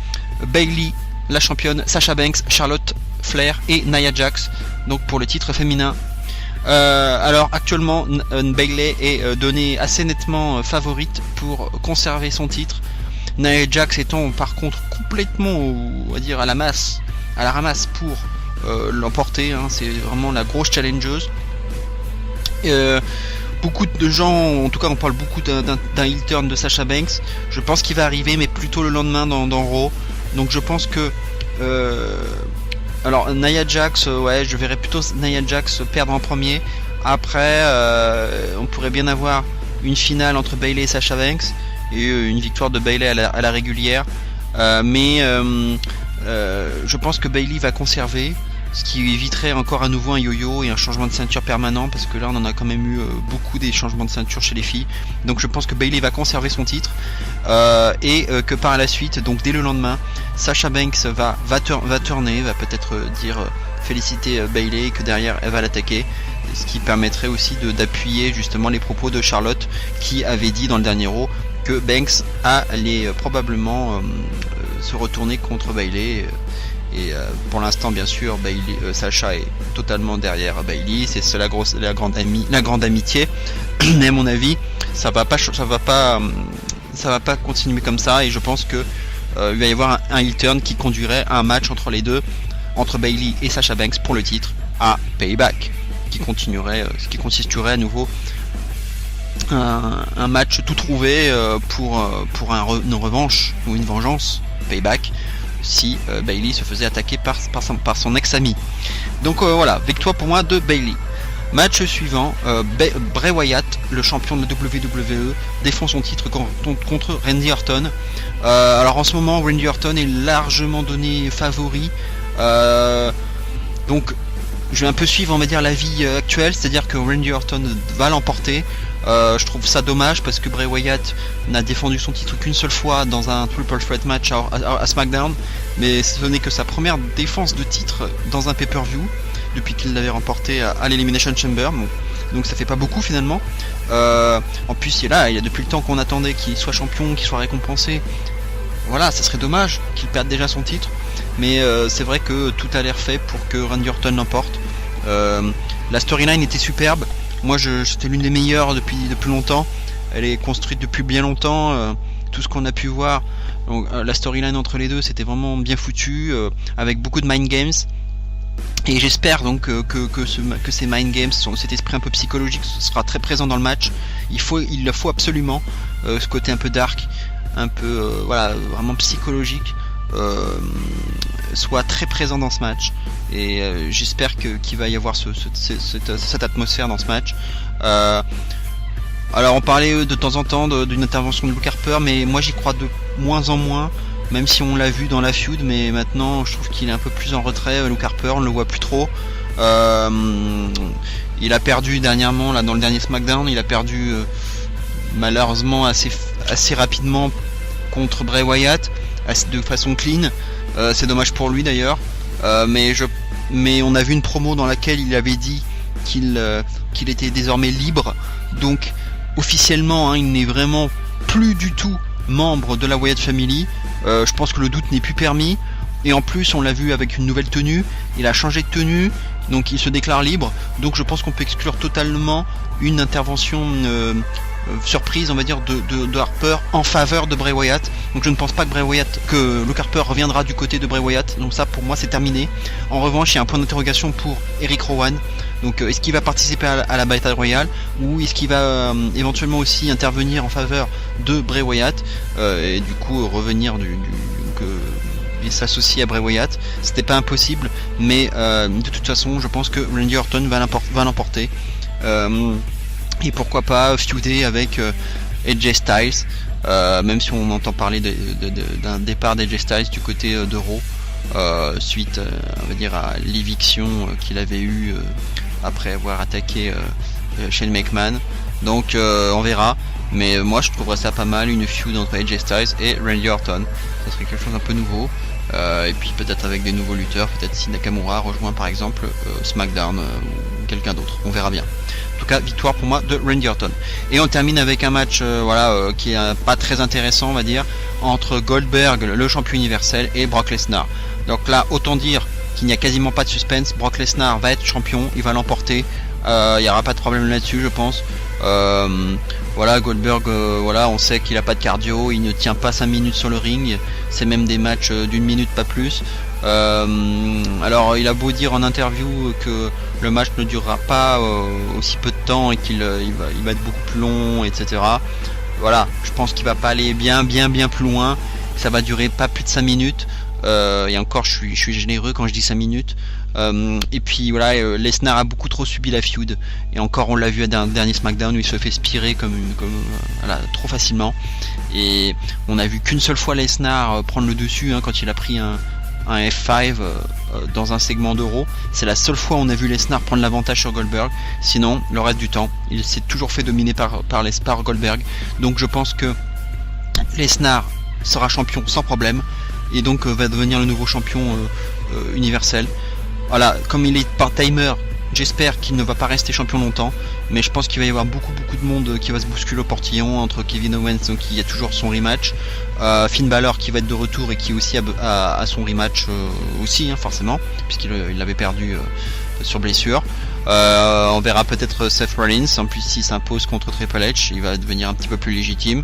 Bayley, la championne, Sasha Banks, Charlotte Flair et Nia Jax, donc pour le titre féminin. Alors actuellement Bayley est donnée assez nettement favorite pour conserver son titre, Nia Jax étant par contre complètement, on va dire, à la ramasse pour l'emporter, hein. C'est vraiment la grosse challengeuse. Beaucoup de gens, en tout cas on parle beaucoup d'un heel turn de Sasha Banks. Je pense qu'il va arriver, mais plutôt le lendemain dans Raw. Donc je pense que alors Nia Jax, ouais, je verrais plutôt Nia Jax perdre en premier. Après on pourrait bien avoir une finale entre Bayley et Sasha Banks et une victoire de Bayley à la régulière. Mais je pense que Bayley va conserver, ce qui éviterait encore à nouveau un yo-yo et un changement de ceinture permanent, parce que là on en a quand même eu beaucoup des changements de ceinture chez les filles. Donc je pense que Bayley va conserver son titre et que par la suite, donc dès le lendemain, Sasha Banks va tourner, va peut-être dire féliciter Bayley, que derrière elle va l'attaquer, ce qui permettrait aussi d'appuyer justement les propos de Charlotte, qui avait dit dans le dernier Raw que Banks allait probablement se retourner contre Bayley. Et pour l'instant, bien sûr, Sasha est totalement derrière Bayley. C'est la grande amitié. Mais à mon avis, ça va pas continuer comme ça. Et je pense que il va y avoir un heel turn qui conduirait à un match entre les deux, entre Bayley et Sasha Banks pour le titre à Payback, ce qui constituerait à nouveau un match tout trouvé pour une revanche ou une vengeance Payback, si Bayley se faisait attaquer par son ex-ami. Donc voilà, victoire pour moi de Bayley. Match suivant, Bray Wyatt, le champion de la WWE, défend son titre contre Randy Orton. Alors en ce moment, Randy Orton est largement donné favori. Donc je vais un peu suivre, on va dire, la vie actuelle, c'est-à-dire que Randy Orton va l'emporter. Je trouve ça dommage parce que Bray Wyatt n'a défendu son titre qu'une seule fois dans un Triple Threat match à SmackDown, mais ce n'est que sa première défense de titre dans un pay-per-view depuis qu'il l'avait remporté à l'Elimination Chamber. Donc ça fait pas beaucoup finalement. En plus il y a depuis le temps qu'on attendait qu'il soit champion, qu'il soit récompensé. Voilà, ça serait dommage qu'il perde déjà son titre, mais c'est vrai que tout a l'air fait pour que Randy Orton l'emporte. La storyline était superbe. Moi c'était l'une des meilleures depuis longtemps. Elle est construite depuis bien longtemps. Tout ce qu'on a pu voir, donc, la storyline entre les deux, c'était vraiment bien foutu, avec beaucoup de mind games. Et j'espère donc que ces mind games, cet esprit un peu psychologique, sera très présent dans le match. Il le faut absolument, ce côté un peu dark, un peu voilà, vraiment psychologique, soit très présent dans ce match. Et j'espère qu'il va y avoir cette atmosphère dans ce match. Alors on parlait de temps en temps d'une intervention de Luke Harper, mais moi j'y crois de moins en moins, même si on l'a vu dans la feud, mais maintenant je trouve qu'il est un peu plus en retrait. Luke Harper, on le voit plus trop. Il a perdu dernièrement, là dans le dernier SmackDown, il a perdu malheureusement assez rapidement contre Bray Wyatt, de façon clean. C'est dommage pour lui d'ailleurs, mais on a vu une promo dans laquelle il avait dit qu'il était désormais libre, donc officiellement, hein, il n'est vraiment plus du tout membre de la Wyatt Family. Je pense que le doute n'est plus permis, et en plus on l'a vu avec une nouvelle tenue, il a changé de tenue, donc il se déclare libre. Donc je pense qu'on peut exclure totalement une intervention surprise, on va dire, de Harper en faveur de Bray Wyatt. Donc je ne pense pas que Luke Harper reviendra du côté de Bray Wyatt, donc ça pour moi c'est terminé. En revanche, il y a un point d'interrogation pour Eric Rowan. Donc est-ce qu'il va participer à la Battle Royale, ou est-ce qu'il va éventuellement aussi intervenir en faveur de Bray Wyatt, et du coup revenir et s'associer à Bray Wyatt. C'était pas impossible, mais de toute façon je pense que Randy Orton va l'emporter, et pourquoi pas feuder avec AJ Styles, même si on entend parler d'un départ d'AJ Styles du côté de Raw, suite on va dire à l'éviction qu'il avait eu après avoir attaqué Shane McMahon. Donc on verra. Mais moi je trouverais ça pas mal, une feud entre AJ Styles et Randy Orton. Ça serait quelque chose un peu nouveau. Et puis peut-être avec des nouveaux lutteurs, peut-être si Nakamura rejoint par exemple SmackDown ou quelqu'un d'autre, on verra bien. En tout cas, victoire pour moi de Randy Orton. Et on termine avec un match qui est pas très intéressant, on va dire, entre Goldberg, le champion universel, et Brock Lesnar. Donc là, autant dire qu'il n'y a quasiment pas de suspense. Brock Lesnar va être champion, il va l'emporter. Il n'y aura pas de problème là-dessus, je pense. Voilà, Goldberg, on sait qu'il a pas de cardio, il ne tient pas 5 minutes sur le ring, c'est même des matchs d'une minute, pas plus. Alors il a beau dire en interview que le match ne durera pas aussi peu de temps et qu'il va être beaucoup plus long, etc. Voilà, je pense qu'il va pas aller bien plus loin, ça va durer pas plus de 5 minutes. Et encore je suis généreux quand je dis 5 minutes. Et puis voilà, Lesnar a beaucoup trop subi la feud, et encore on l'a vu à dernier SmackDown où il se fait spirer trop facilement, et on a vu qu'une seule fois Lesnar prendre le dessus quand il a pris un F5 dans un segment d'Euro. C'est la seule fois où on a vu Lesnar prendre l'avantage sur Goldberg. Sinon le reste du temps il s'est toujours fait dominer par Goldberg. Donc je pense que Lesnar sera champion sans problème, et donc va devenir le nouveau champion universel. Voilà, comme il est part-timer, j'espère qu'il ne va pas rester champion longtemps, mais je pense qu'il va y avoir beaucoup de monde qui va se bousculer au portillon, entre Kevin Owens, donc qui a toujours son rematch, Finn Balor qui va être de retour et qui aussi a son rematch aussi, forcément, puisqu'il l'avait perdu sur blessure. On verra peut-être Seth Rollins, en plus s'il s'impose contre Triple H, il va devenir un petit peu plus légitime.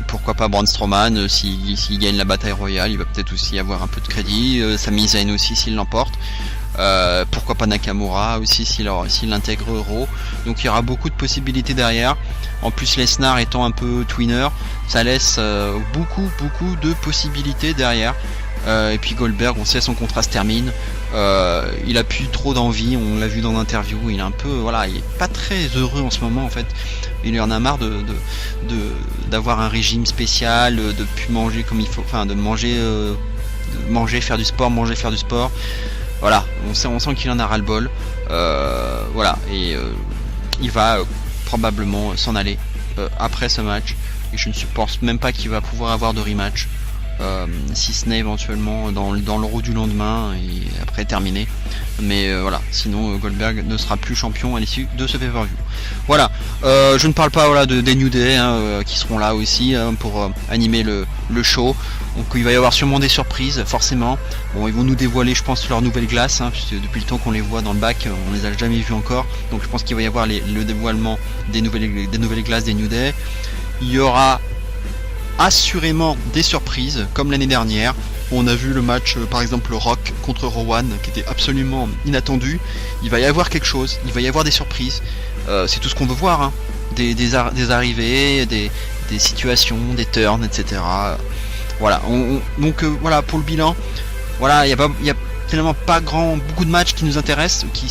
Pourquoi pas Braun Strowman, s'il gagne la bataille royale, il va peut-être aussi avoir un peu de crédit. Sami Zayn aussi s'il l'emporte. Pourquoi pas Nakamura aussi s'il intègre Euro. Donc il y aura beaucoup de possibilités derrière. En plus Lesnar étant un peu twinner, ça laisse beaucoup de possibilités derrière. Et puis Goldberg, on sait, son contrat se termine. Il a plus trop d'envie, on l'a vu dans l'interview, il est un peu, il est pas très heureux en ce moment en fait. Il en a marre d'avoir un régime spécial, de plus manger comme il faut, de manger, faire du sport, Voilà, on sent qu'il en a ras le bol. Et il va probablement s'en aller après ce match. Et je ne pense même pas qu'il va pouvoir avoir de rematch. Si ce n'est éventuellement dans l'Euro du lendemain et après terminé, mais sinon Goldberg ne sera plus champion à l'issue de ce pay-per-view. Voilà, je ne parle pas des New Day qui seront là aussi pour animer le show. Donc il va y avoir sûrement des surprises, forcément. Bon, ils vont nous dévoiler, je pense, leur nouvelle glace, puisque depuis le temps qu'on les voit dans le bac, on les a jamais vus encore. Donc je pense qu'il va y avoir le dévoilement des nouvelles glaces des New Day. Il y aura assurément des surprises comme l'année dernière. On a vu le match par exemple Rock contre Rowan qui était absolument inattendu. Il va y avoir quelque chose, il va y avoir des surprises, c'est tout ce qu'on veut voir, des arrivées, des situations, des turns, etc. Voilà, donc pour le bilan, il y a finalement pas beaucoup de matchs qui nous intéressent, qui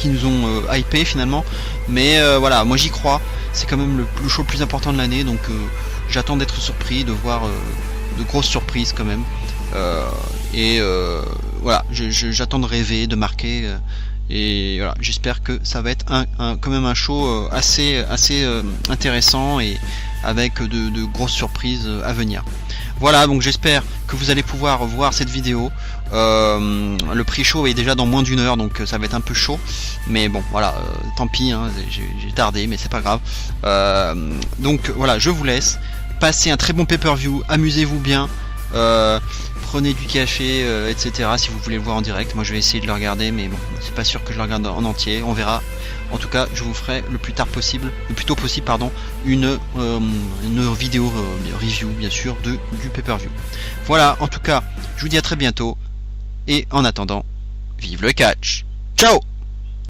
nous ont hypé finalement, mais moi j'y crois. C'est quand même le show le plus important de l'année, donc j'attends d'être surpris, de voir de grosses surprises quand même. J'attends de rêver, de marquer, et voilà, j'espère que ça va être quand même un show assez intéressant et avec de grosses surprises à venir. Voilà, donc j'espère que vous allez pouvoir voir cette vidéo. Le pré-show est déjà dans moins d'1 heure, donc ça va être un peu chaud, mais bon tant pis, j'ai tardé, mais c'est pas grave. Donc voilà, je vous laisse, passez un très bon pay-per-view, amusez-vous bien, prenez du café, etc. si vous voulez le voir en direct. Moi je vais essayer de le regarder, mais bon, c'est pas sûr que je le regarde en entier, on verra. En tout cas, je vous ferai le plus tôt possible, une vidéo review bien sûr du pay-per-view. Voilà, en tout cas, je vous dis à très bientôt, et en attendant, vive le catch. Ciao.